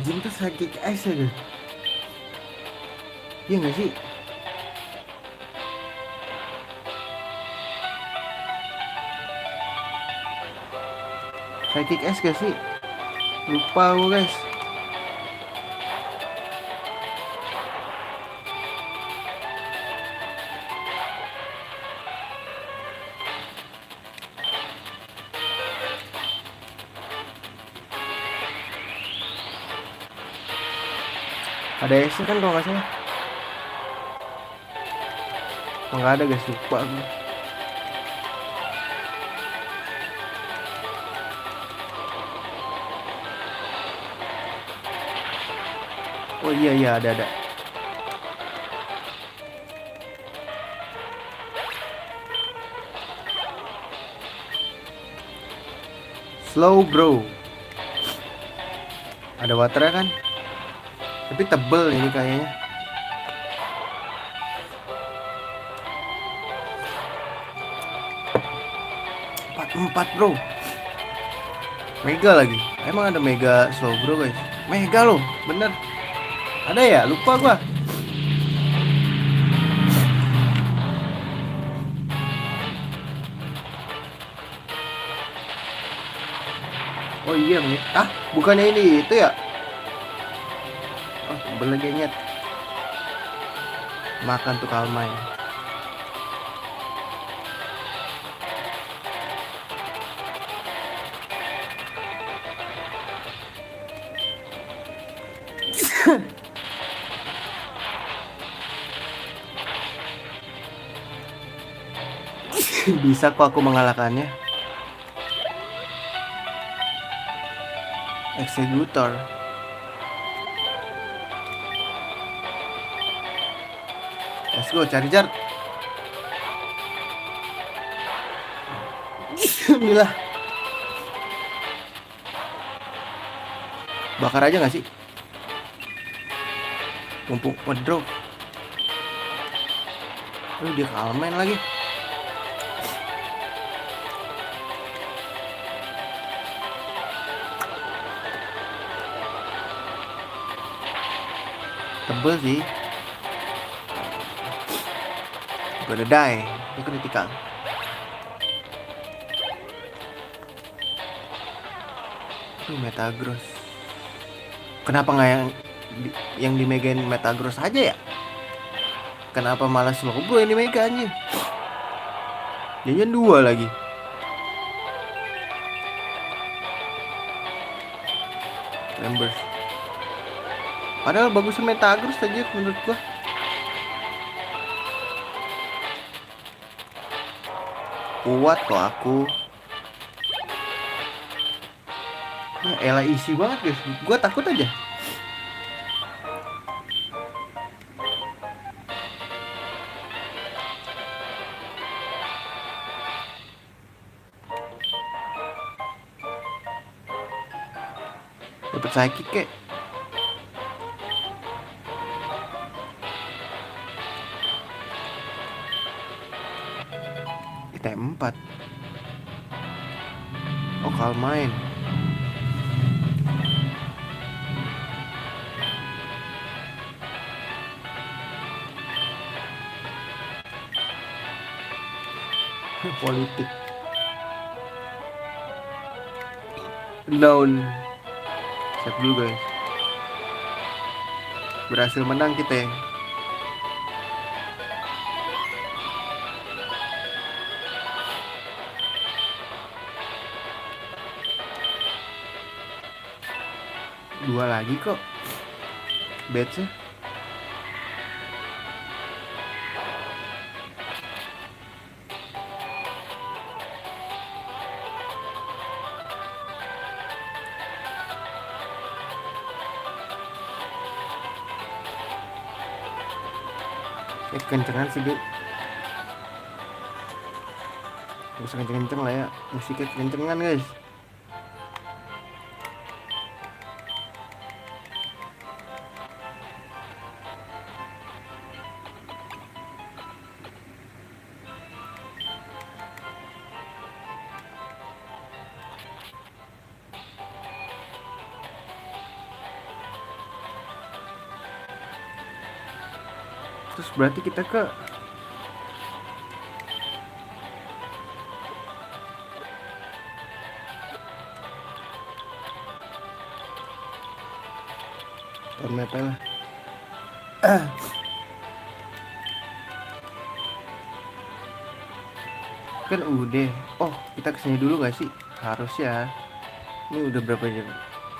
Jing tuh sakit es ya guys. Iya gak sih? Psychic S gak sih? Lupa gue guys. Ada S kan kalau nggak salah. Nggak ada guys, lupa gue. Oh iya ada. Slow bro. Ada waternya kan? Tapi tebel ini kayaknya. Empat bro. Mega lagi. Emang ada mega slow bro guys? Mega loh, bener. Ada ya? Lupa gua. Oh iya nih. Bukannya ini itu ya? Oh, belum inget. Makan tuh kalmai. Bisa kok aku mengalahkannya. Eksekutor. Let's go, cari jar. Bismillah. Bakar aja gak sih? Mumpung ngedrop. Dia kalmen lagi. Tebel sih. Gonna die. Itu critical. Metagross. Kenapa nggak yang di megain Metagross aja ya? Kenapa malah Slowbro yang di mega anjir? Jangan dua lagi. Members. Padahal bagusnya Metagross aja menurut gua. Kuat kok aku. Ya elah isi banget guys. Gua takut aja. Dapat psychic kek. Kita 4. Oh kalmain. Politik. Down. Set dulu guys. Berhasil menang kita ya. Dua lagi kok batch-nya. Kencengan sih guys. Gak usah kenceng-kenceng lah ya. Musiknya kencengan guys. Terus berarti kita ke Tahun map lah. Kan udah. Oh, kita kesini dulu gak sih? Harus ya. Ini udah berapa jam?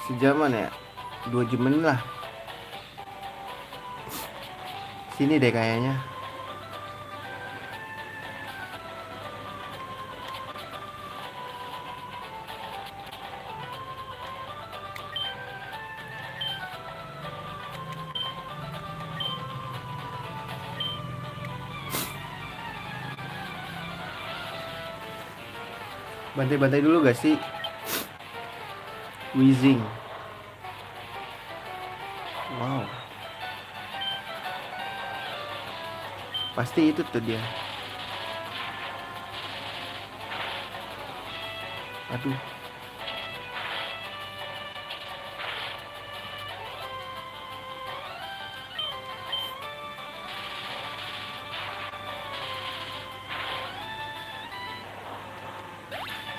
Sejaman ya? 2 jaman lah. Sini deh kayaknya. Bantai-bantai dulu gak sih? Wheezing. Wow. Pasti itu tuh dia. Aduh.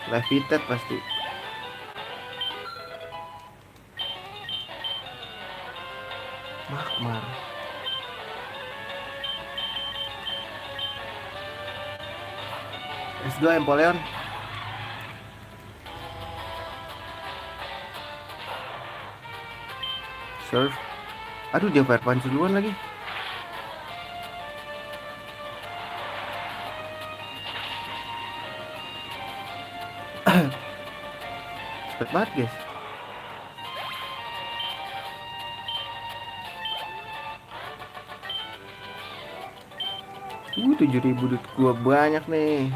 Levitate pasti. Magmar. Let's go Empoleon. Surf. Aduh, dia fire punch duluan lagi. Cepet banget guys. Uh, 7.000 duit gua banyak nih.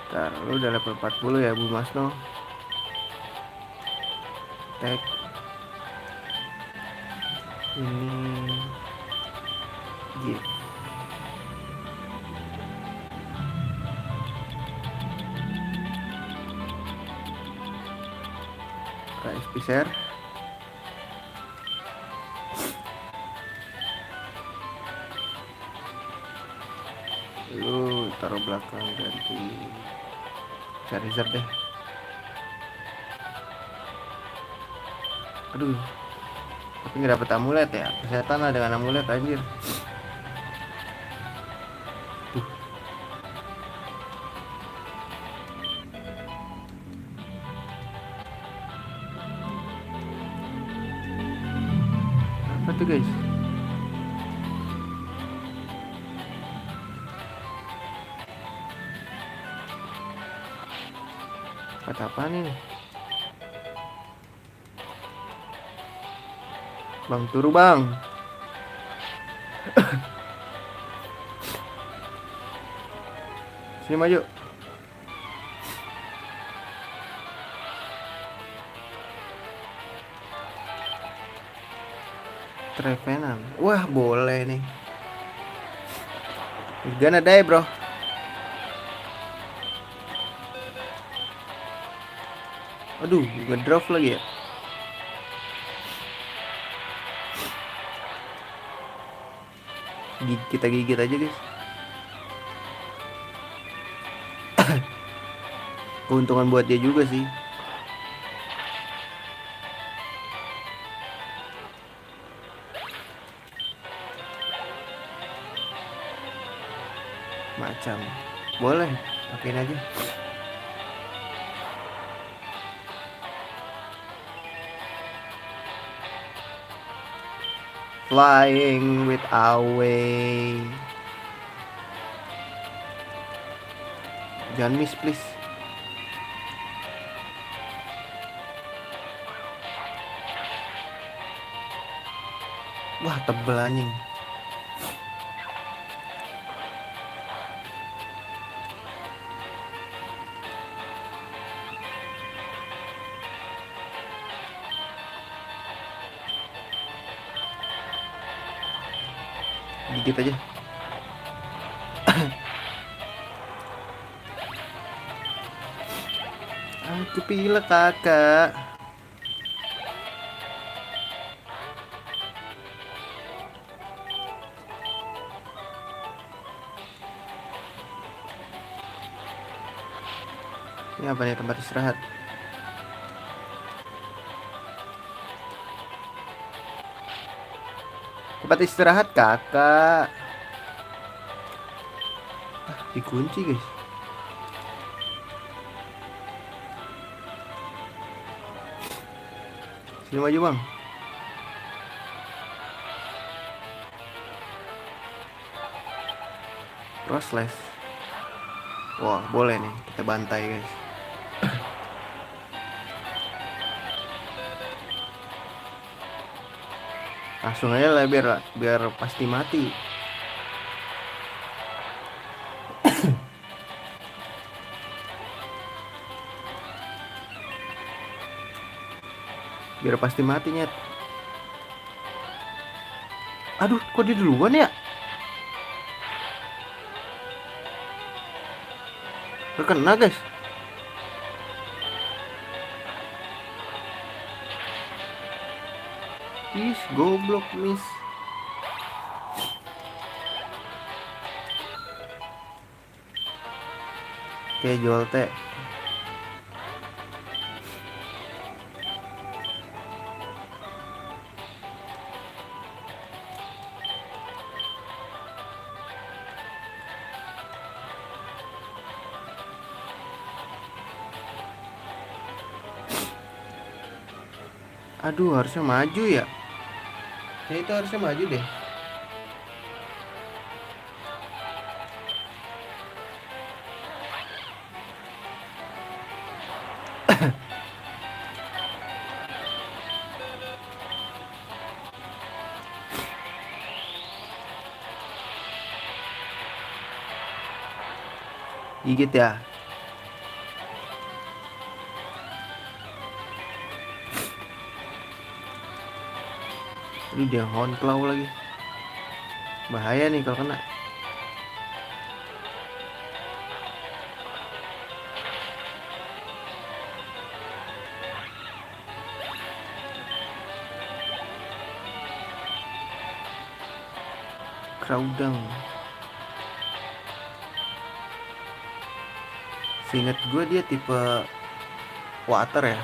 Ntar, lu udah level 40 ya Bu Masno. Tag. Ini gift. KSP share. Lu taruh belakang ganti Charizard deh. Aduh, tapi nggak dapet amulet ya. Kesehatan lah dengan amulet anjir. Apa tuh guys? Kata apaan ini? Bang, turu bang. Sini maju. Trevenant. Wah, boleh nih. Gana deh, bro. Aduh, ngedrop lagi ya. Kita gigit aja guys. Keuntungan buat dia juga sih. Macam boleh, pakein aja. Flying with away. Jangan miss please. Wah, tebel anjing. Gigit aja. Aku pilih kakak. Ini apa nih, tempat istirahat? Tempat istirahat kakak. Dikunci guys. Sini maju bang. Crossless. Wah boleh nih, kita bantai guys. Langsung aja lah biar pasti mati. Biar pasti mati nyet. Aduh, kok dia duluan ya? Terkena guys. Ih, goblok miss. Oke, jual teh. Aduh, harusnya maju ya. Ya itu harusnya maju deh. Gigit ya. Ini dia horn claw lagi. Bahaya nih kalau kena. Crowdang. Seingat gue dia tipe water ya.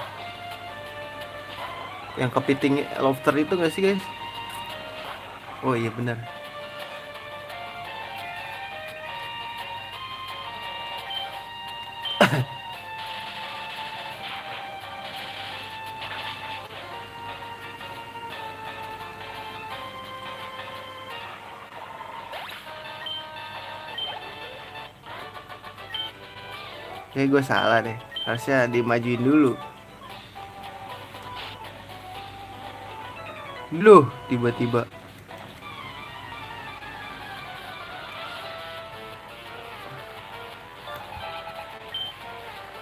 Yang kepiting lobster itu gak sih guys? Oh iya benar. Kayak gue salah deh. Harusnya dimajuin dulu. Loh, tiba-tiba.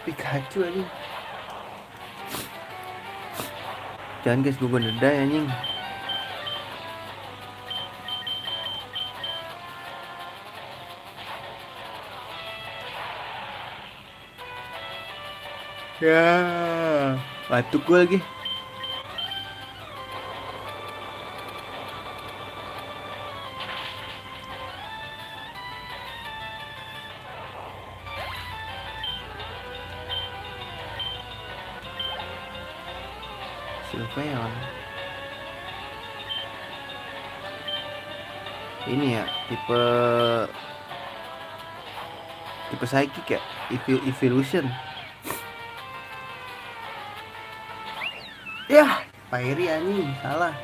Pikachu aja. Jangan guys, gue bener anjing. Ya, batuk gue lagi. Sylveon. Ini ya, tipe psychic ya, evolution. Ya, Fairy anjing, salah.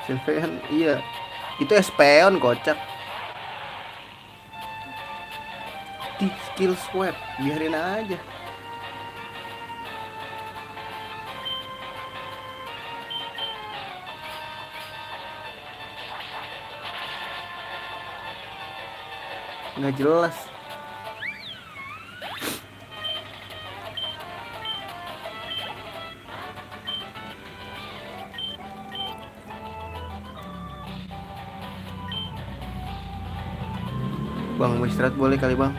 Sylveon, iya. Itu Espeon kocak. Di skill swap, biarin aja. Nggak jelas. Bang, mau istirahat boleh kali bang?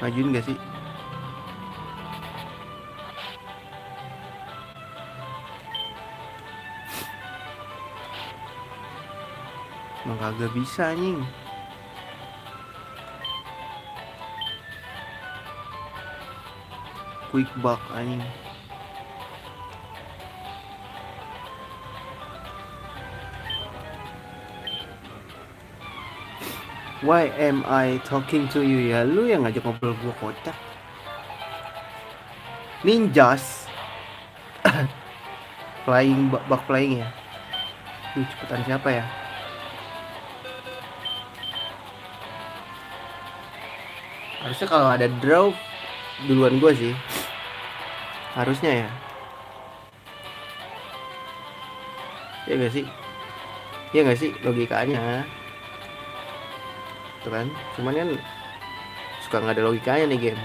Majuin gak sih? Emang kagak bisa anjing. Quick buck anjing. Why am I talking to you? Ya lu yang ngajak ngobrol gua, kocak. Ninjas. Flying bug flying ya. Cepetan siapa ya? Harusnya kalau ada draw duluan gua sih. Harusnya ya. Ya gak sih? Ya gak sih logikanya? Tuh kan. Cuman kan suka nggak ada logikanya nih game.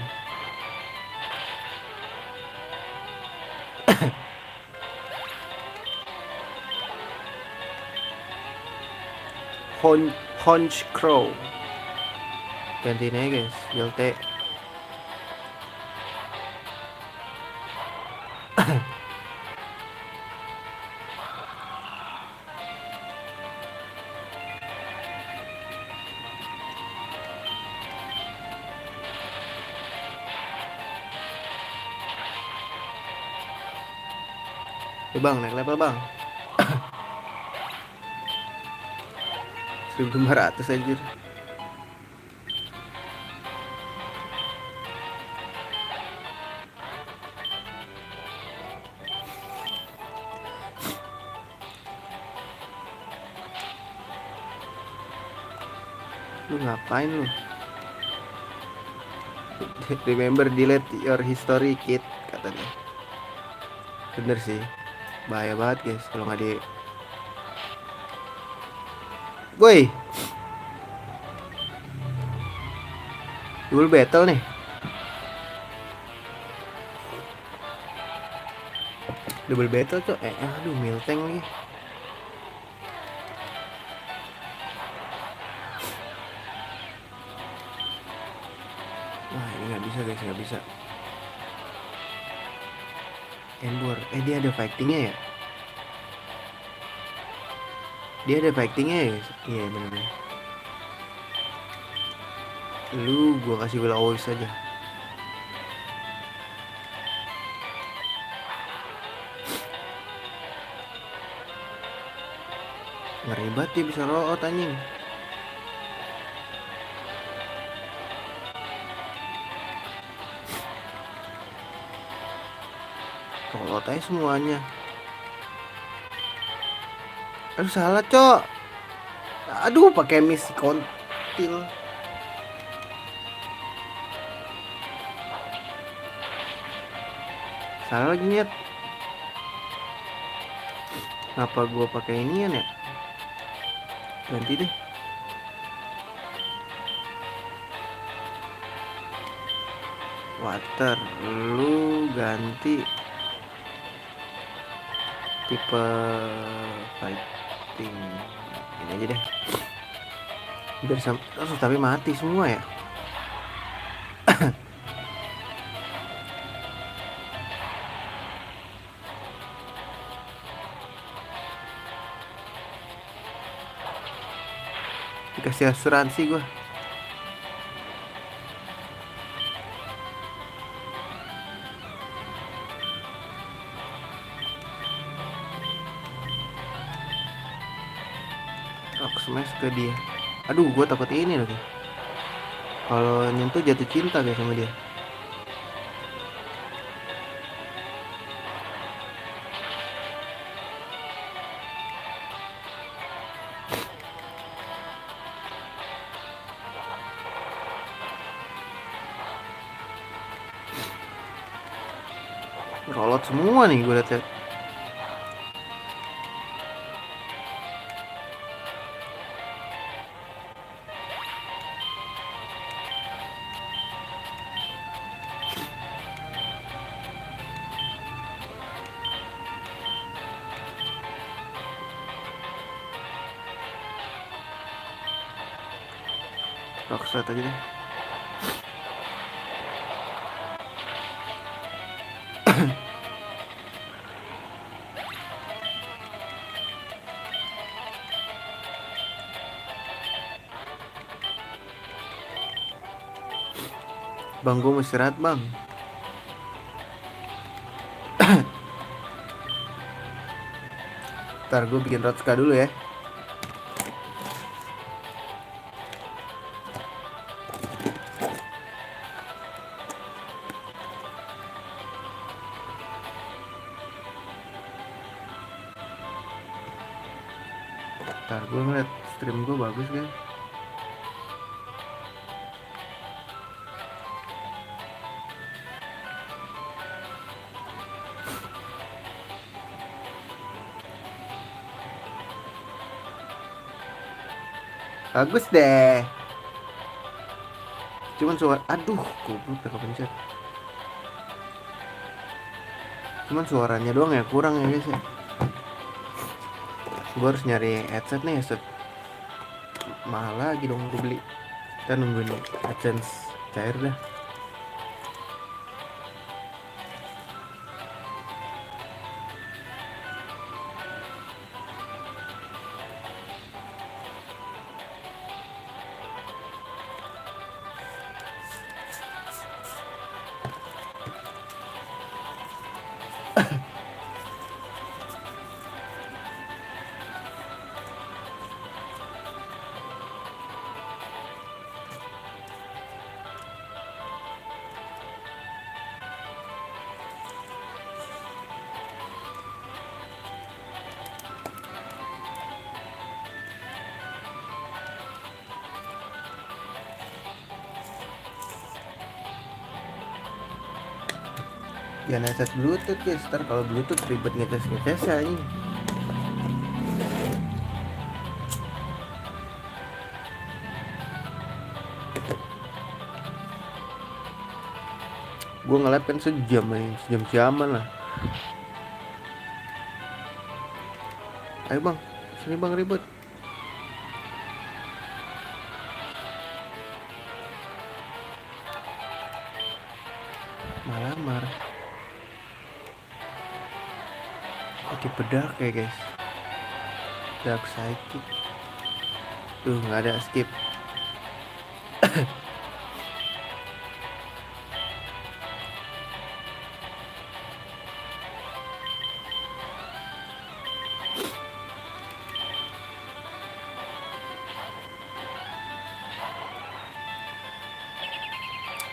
Honch Crow. Gantiin aja guys, JLT. Bang, naik level bang. 1500 anjir. Lu ngapain lu? Remember delete your history kid katanya. Bener sih. Bahaya banget guys kalau nggak di. Woi. Duel battle nih. Double battle cok. Aduh milteng lagi. Wah ini nggak bisa guys, nggak bisa. Embor. Dia ada fightingnya ya? Dia ada fightingnya ya guys? Iya bener. Lu gua kasih will always aja. Ngeri banget dia bisa roll out anjing. Roll out aja semuanya. Aduh salah cok. Aduh pakai misi kontil. Salah lagi niat. Apa gua pakai inian ya? Ganti deh. Water, lu ganti tipe fighting ini aja deh. Biar tapi mati semua ya. Dikasih asuransi gue. Rock smash ke dia. Aduh gue takut ini lagi. Kalau nyentuh jatuh cinta guys sama dia. Rolot semua nih gue liat. Rock slide aja deh. Bang, gue mau istirahat bang. Ntar gue bikin rotska dulu ya. Ntar gue ngeliat stream gue bagus kan. Bagus deh. Cuman suara, aduh, goblok udah kepencet. Cuman suaranya doang ya kurang ya guys ya. Gue harus nyari headset nih, headset mahal lagi dong gue beli. Kita nungguin AdSense cair dah. Jangan headset bluetooth guys, ntar kalau bluetooth ribet ngetes ini. Gue ngeliat kan sejam nih, sejam-jaman lah. Ayo bang, sini bang ribut. Malamar. Oke bedak ya guys. Dark Psychic. Tuh nggak ada skip.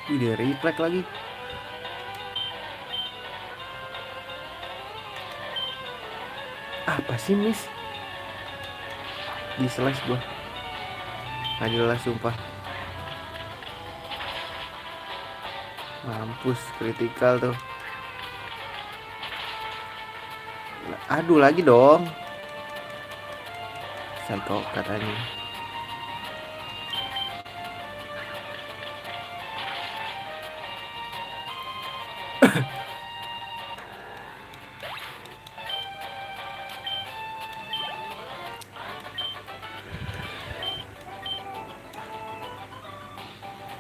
Ih, dia reflect lagi. Apa sih miss? Di slash gua. Nggak jelas sumpah. Mampus, kritikal tuh. Aduh lagi dong. Psycho katanya.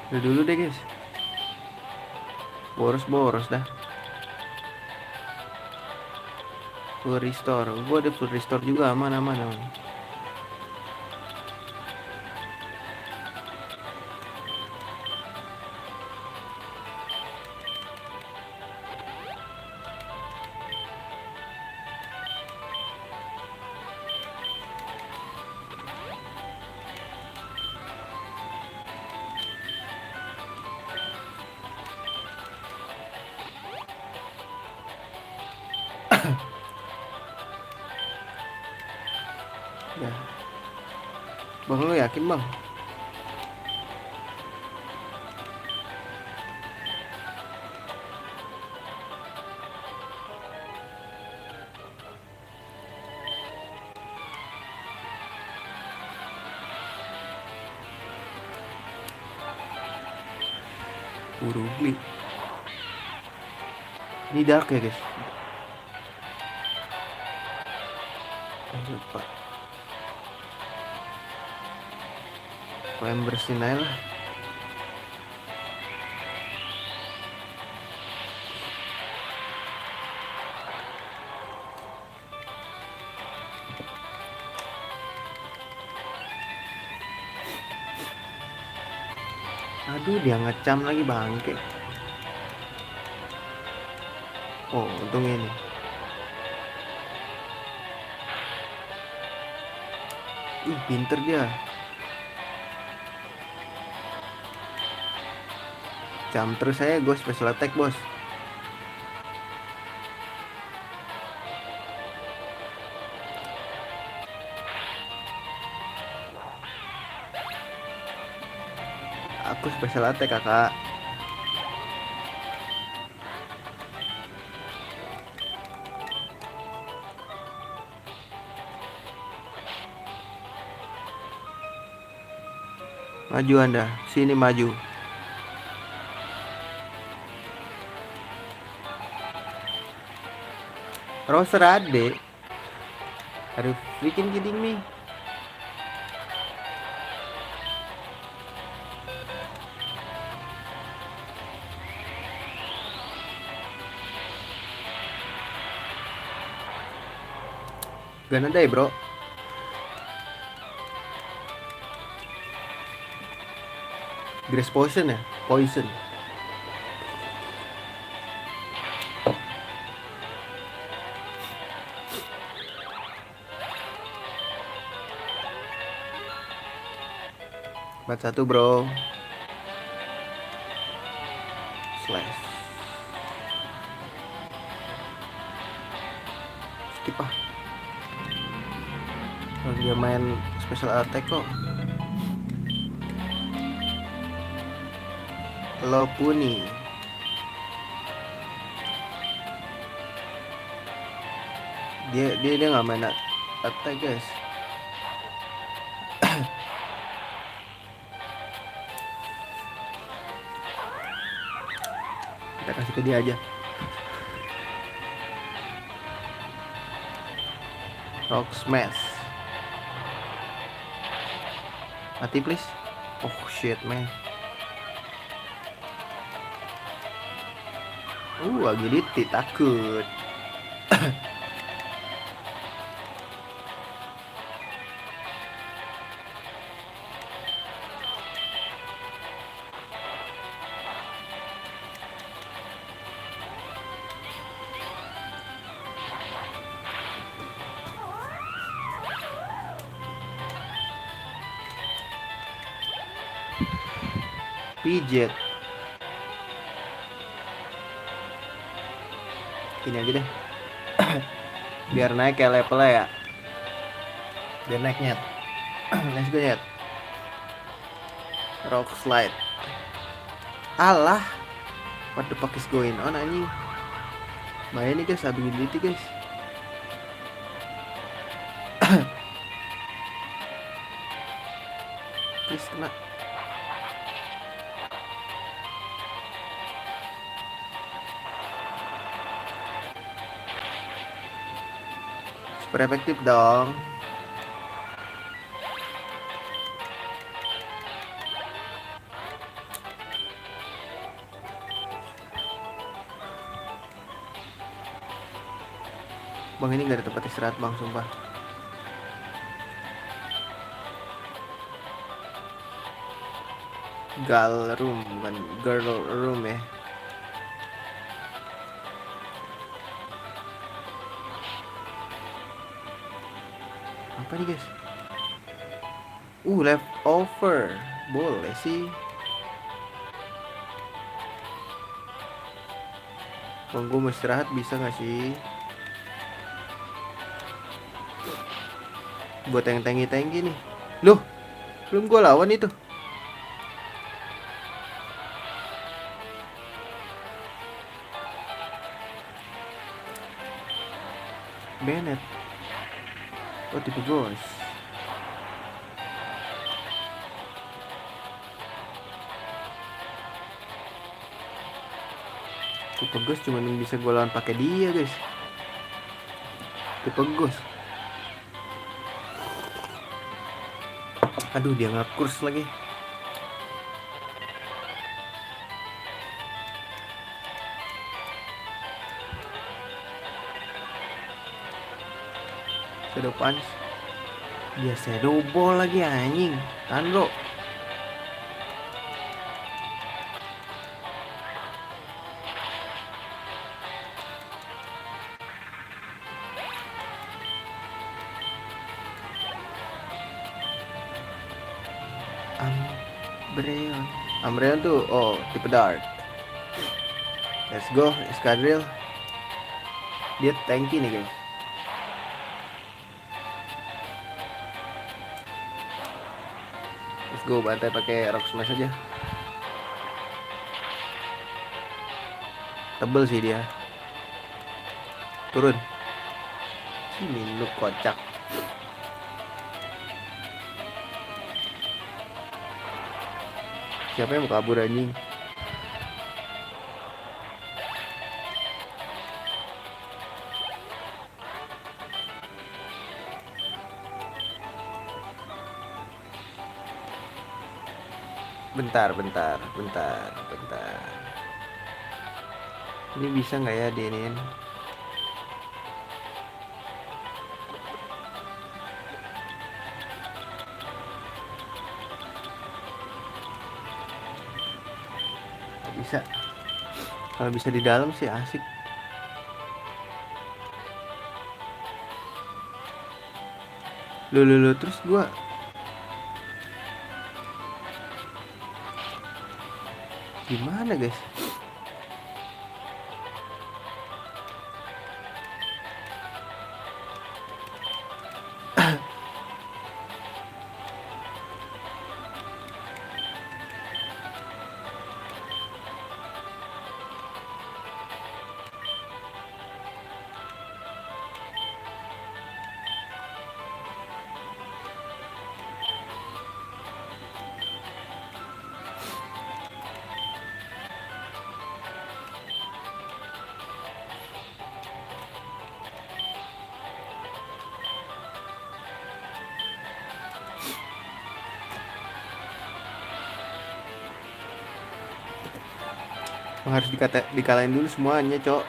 Udah dulu deh guys. Boros dah. Full restore. Gue ada full restore juga, aman. Ya. Bang lu yakin bang? Urugli. Ini dark ya guys. Lupa. Main bersihin aja lah. Aduh, dia ngecam lagi bangke. Oh, untung ini. Ih, pinter dia. Jam terus saya, gue special attack, bos. Aku special attack, kakak. Maju Anda, sini maju. Roster ade. Are you freaking kidding me? Gana deh, bro. Grace potion ya? Poison. Bat satu, bro. Slash. Skip ah. Kalau dia main special attack kok. Lo puni. Dia nggak main attack, guys. Kita kasih ke dia aja. Rock smash. Mati please. Oh shit man. Agility takut. Pijet. Ini aja deh. Biar naik kayak levelnya ya. Biar naik nyet. Let's go nyet. Rock slide. Alah. What the fuck is going on anjing? Bahaya nih guys, ability guys. Please kena. Super efektif dong. Bang, ini gak ada tempat istirahat bang, sumpah. Gal room, bukan girl room ya. Apa nih guys? Leftover. Boleh sih. Bang, gue mau istirahat bisa gak sih? Buat yang tanki nih. Loh, belum gue lawan itu. Bennett. Oh, tipe ghost. Tipe ghost cuma yang bisa gue lawan pakai dia guys. Tipe ghost. Aduh, dia nggak kurs lagi. Shadow punch. Dia shadow ball lagi anjing. Tahan bro. Umbreon tuh tipe dark. Let's go Escadrille. Dia tanky nih guys. Let's go bantai pakai Rock Smash aja. Tebel sih dia. Turun. Sini lu kocak. Siapa yang mau kabur anjing? Bentar. Ini bisa nggak ya diinin? Bisa. Kalau bisa di dalam sih asik. Lu terus gua gimana guys? Harus dikalahin dulu semuanya, Cok.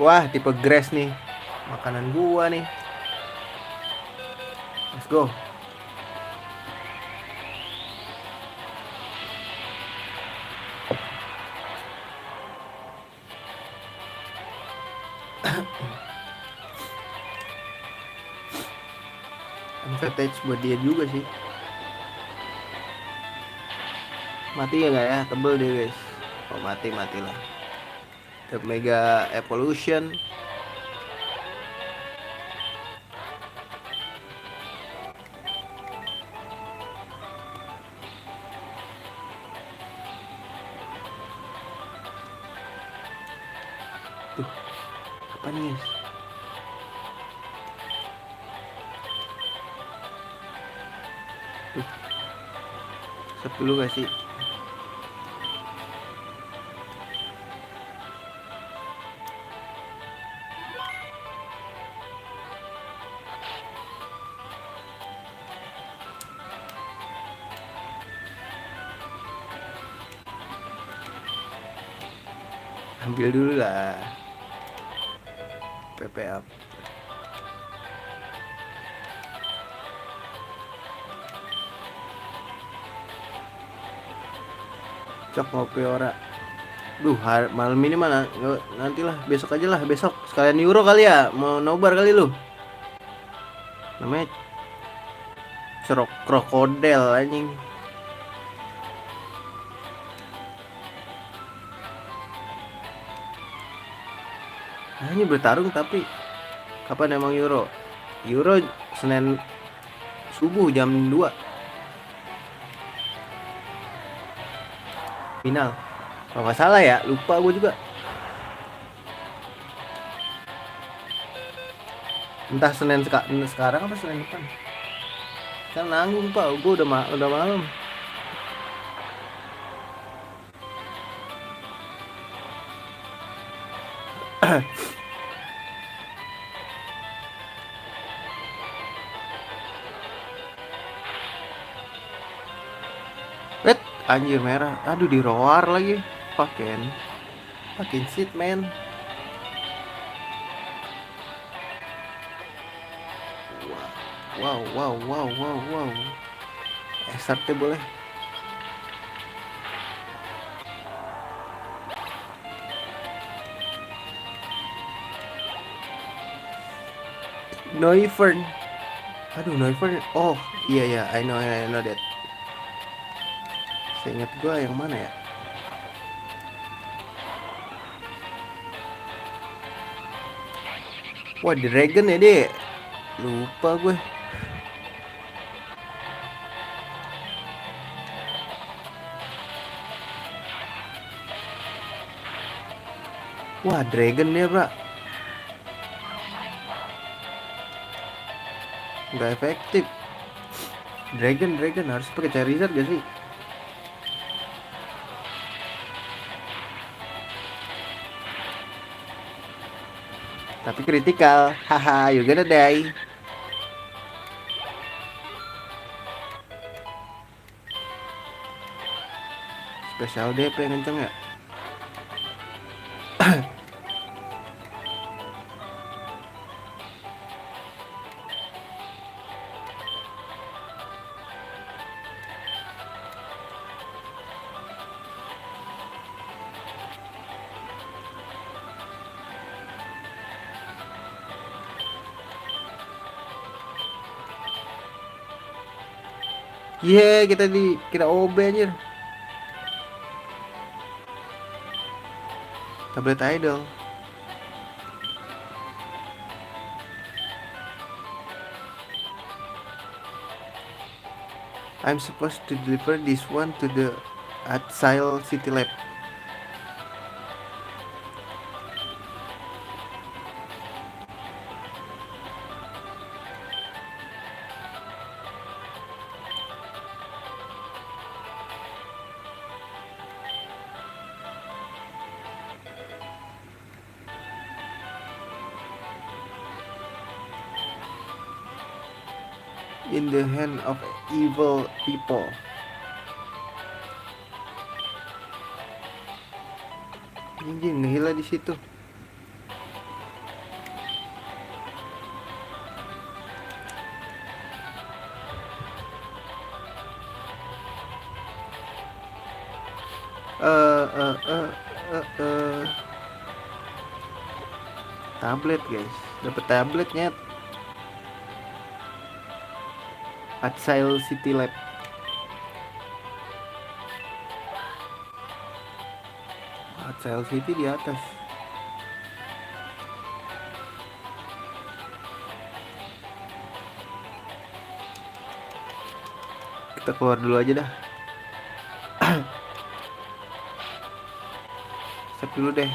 Wah, tipe grass nih. Makanan gua nih. Let's go. Advantage buat dia juga sih. Mati ya nggak ya? Tebel deh guys. Oh matilah. The Mega Evolution. Tuh, apa nih guys? Tuh, sep dulu gak sih? Ambil dulu lah. PP up. Cok ngopi ora. Duh, malam ini mana? Nantilah, besok aja lah, besok. Sekalian Euro kali ya, mau nobar kali lu. Namanya cerok krokodil anjing. Nah, ini bertarung tapi kapan emang Euro? Euro Senin subuh jam 2. Final. Kalau nggak salah ya, lupa gue juga. Entah Senin sekarang apa Senin depan. Kan nanggung Pak, gue udah malam. Anjir merah. Aduh di roar lagi. Fucking shit man. Wow. SRT boleh. Noivern. Aduh Noivern. Oh iya I know that. Seingat gue yang mana ya? Wah, Dragon ya deh. Lupa gue. Wah, Dragon ya, bro. Nggak efektif. Dragon harus pakai Charizard gak sih? Tapi kritikal. Haha, you're gonna die. Spesial DP kenceng ya. Kita dikira OB anjir. Tablet idol. I'm supposed to deliver this one to the Exile City Lab. In the hand of evil people. Anjing ngehila di situ. Tablet guys, dapat tabletnya. Exile City Lab. Exile City di atas. Kita keluar dulu aja dah. Save dulu deh.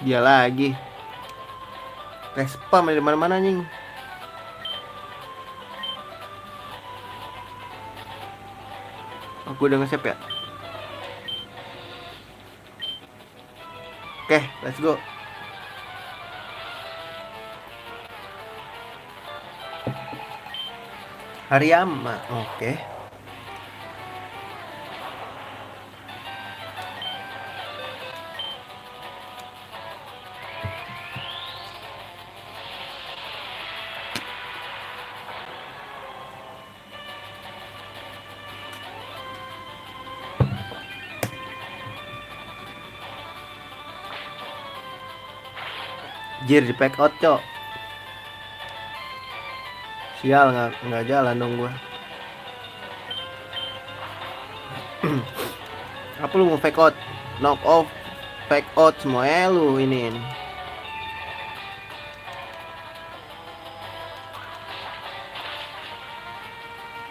Dia lagi. Respam dari mana-mana anjing. Aku udah nge-save ya. Oke, let's go. Hariyama, oke. Jir di pack out cok. Sial nggak jalan dong gua. Apa lu mau fake out? Knock off, fake out semuanya lu ini.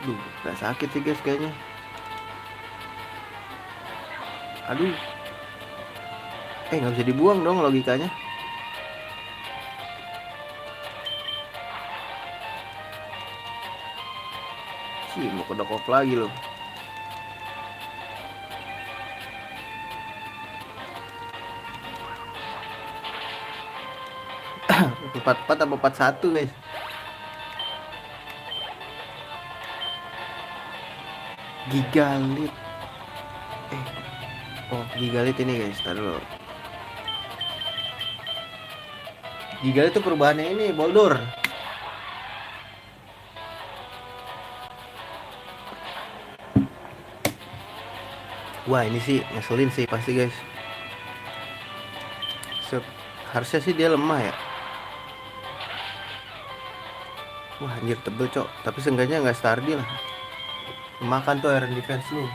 Duh, gak sakit sih guys kayaknya. Aduh. Nggak bisa dibuang dong logikanya. Sih mau kedok off lagi loh. Empat atau 41 guys. Gigalit. Oh Gigalit ini guys, taruh dulu. Gigal itu perubahannya ini Boulder. Wah ini sih ngeselin sih pasti guys. Harusnya sih dia lemah ya. Wah anjir tebel cok. Tapi seenggaknya nggak Stardy lah. Makan tuh Iron Defense lu.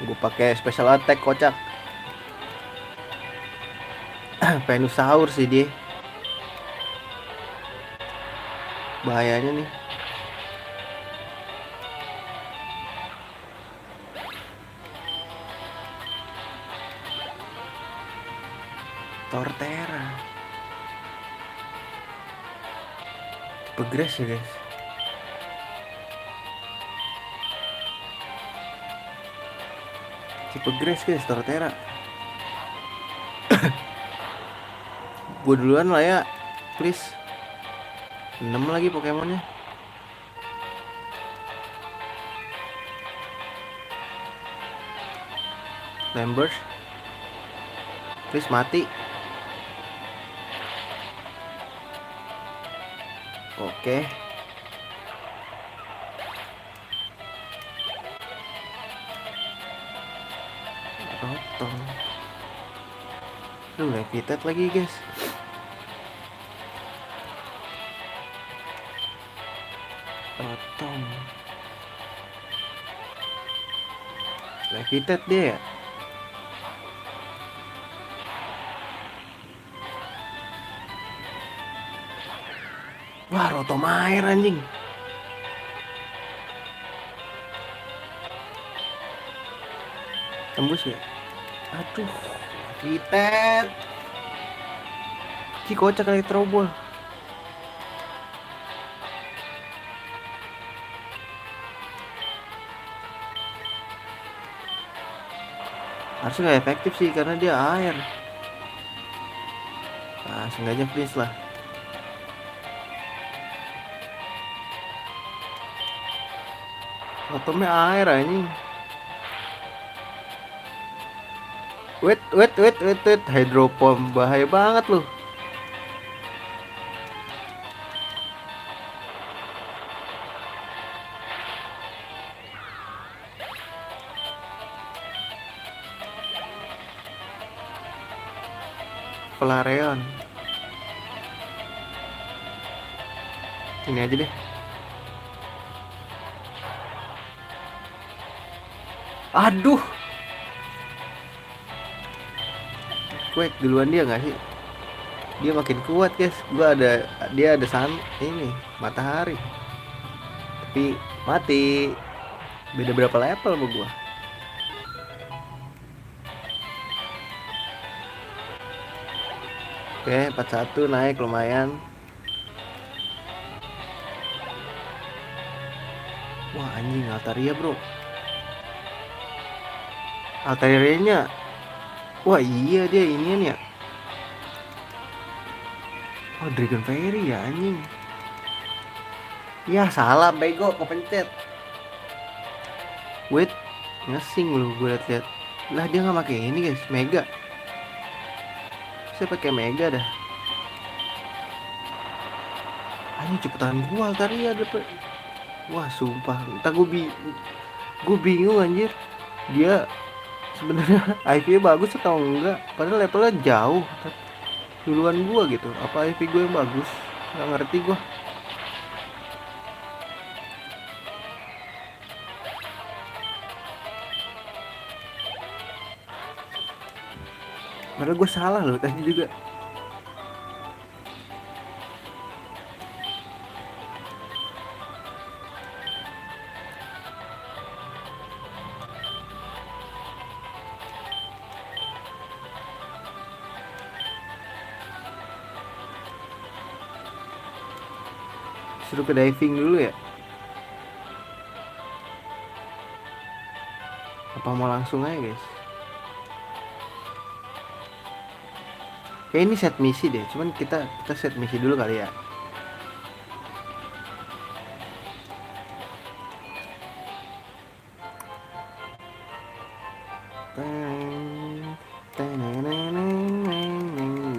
Gue pakai special attack kocak. Venusaur sih dia. Bahayanya nih. Torterra. Tipe grass ya guys. Tipe grass guys Torterra. Gue duluan lah ya. Please. 6 lagi Pokemonnya. Lambert. Please mati. Oke. Rotong. Lu levitate lagi guys. Rotong. Levitate dia ya. Wah, Rotomair anjing. Tembus ya? Aduh, Vitet. Ci kocak kali terobol. Harusnya gak efektif sih karena dia air. Nah, sengaja freeze lah. Atomnya air anjing. Wait. Hydropomp bahaya banget loh. Flareon. Ini aja deh. Aduh. Quake duluan dia nggak sih? Dia makin kuat guys. Dia ada ini matahari. Tapi mati. Beda berapa level sama gua? Oke, 41 naik lumayan. Wah anjing Altaria bro. Altarianya. Wah iya dia inian ya. Oh Dragon Fairy ya anjing. Ya salah bego kepencet. Wait, ngesing lu gue liat. Lah dia nggak pakai ini guys, Mega. Saya pakai Mega dah. Anjing cepetan gua Altaria dapet. Wah sumpah, entah gue bingung anjir. Dia sebenarnya IV bagus atau enggak? Padahal levelnya jauh. Duluan gua gitu. Apa IV gue yang bagus? Gak ngerti gua. Padahal gue salah loh tadi juga. Suruh ke diving dulu ya. Apa mau langsung aja guys? Kayak ini set misi deh. Cuman kita set misi dulu kali ya.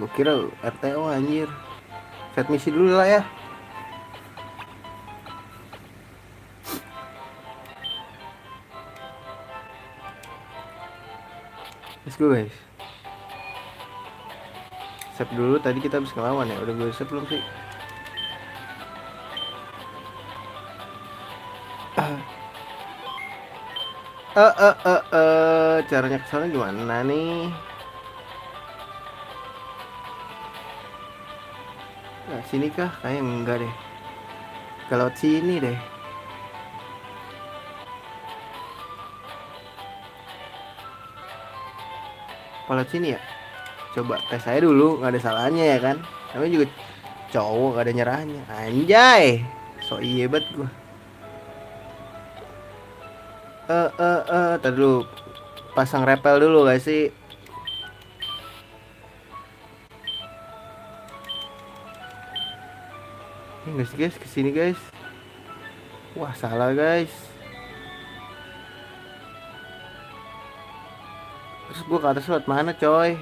Oke kira RTO anjir. Set misi dulu lah ya. Let's go guys. Save dulu, tadi kita habis ngelawan ya. Udah gue save belum sih? Caranya kesana gimana nih? Nah, sini kah? Kayaknya enggak deh. Kalau sini deh. Kalau sini ya. Coba tes saya dulu, nggak ada salahnya ya kan? Namanya juga cowok, gak ada nyerahnya. Anjay, so iya banget gua. Tadi dulu pasang repel dulu gak sih? Ini guys, guys, kesini guys. Wah salah guys. Terus gua ke atas lewat mana coy?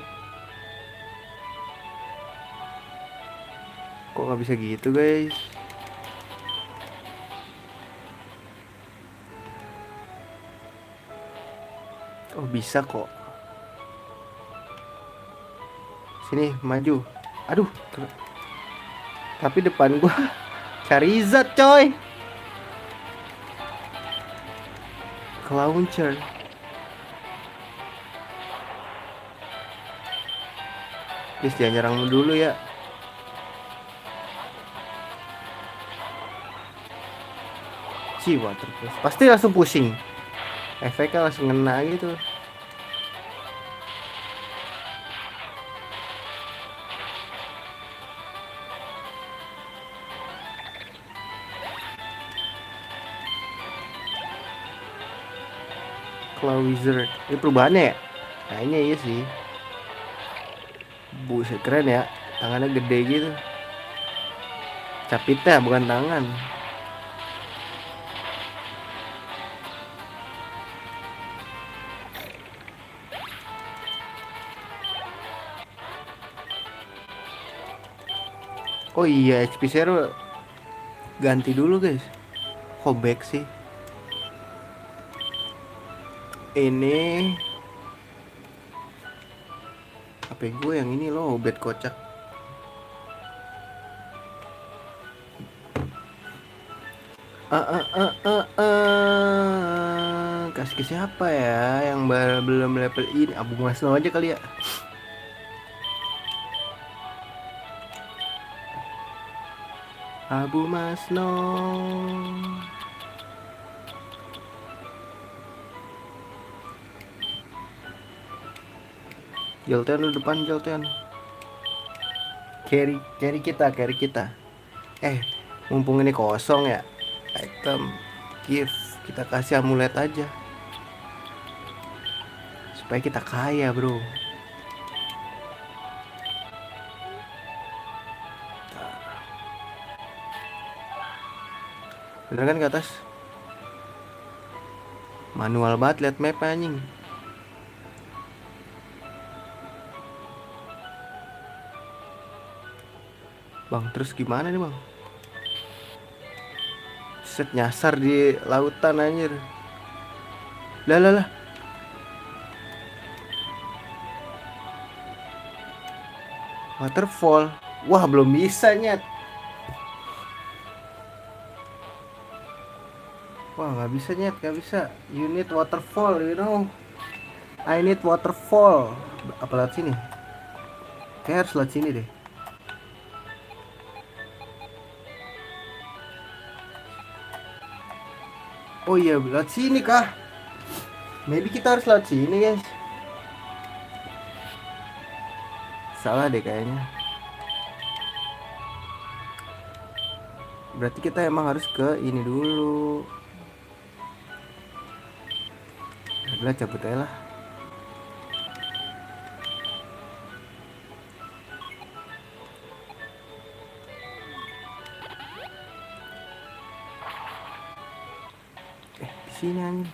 Kok nggak bisa gitu guys? Oh bisa kok. Sini maju. Aduh. Tapi depan gua Charizard coy. Launcher. Guys jangan nyerang dulu ya. Water Plus. Pasti langsung pusing. Efeknya langsung ngena gitu. Claw Wizard. Ini perubahannya ya? Kayaknya iya sih. Buset keren ya. Tangannya gede gitu. Capitnya bukan tangan. Oh iya, HP Zero ganti dulu guys. Kok back sih? Ini HP gue yang ini loh, bed kocak. Kasih ke siapa ya yang belum level ini? Abu Masno aja kali ya. Abu Masno. Jolteon lu depan Jolteon. Carry kita. Mumpung ini kosong ya. Item gift kita kasih amulet aja. Supaya kita kaya, bro. Bener kan ke atas? Manual banget liat map anjing. Bang, terus gimana nih bang? Set nyasar di lautan anjir. Lah. Waterfall. Wah, belum bisa nyet. Wah, nggak bisa nyet, nggak bisa. You need waterfall, you know. I need waterfall. Apa lewat sini? Kayak harus lewat sini deh. Oh iya, lewat sini kah? Maybe kita harus lewat sini guys. Salah deh kayaknya. Berarti kita emang harus ke ini dulu. Udah cabut aja lah. Di sini anjing.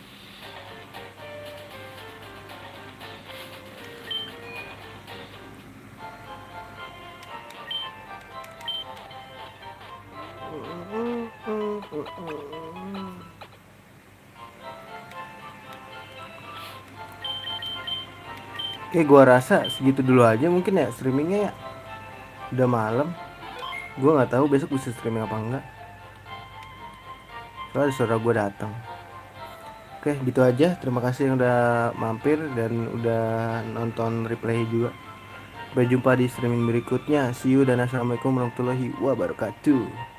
Oke, gua rasa segitu dulu aja mungkin ya streamingnya ya. Udah malam. Gua nggak tahu besok bisa streaming apa enggak. Soalnya saudara gua datang. Oke, gitu aja. Terima kasih yang udah mampir dan udah nonton replay juga. Sampai jumpa di streaming berikutnya. See you dan assalamualaikum warahmatullahi wabarakatuh.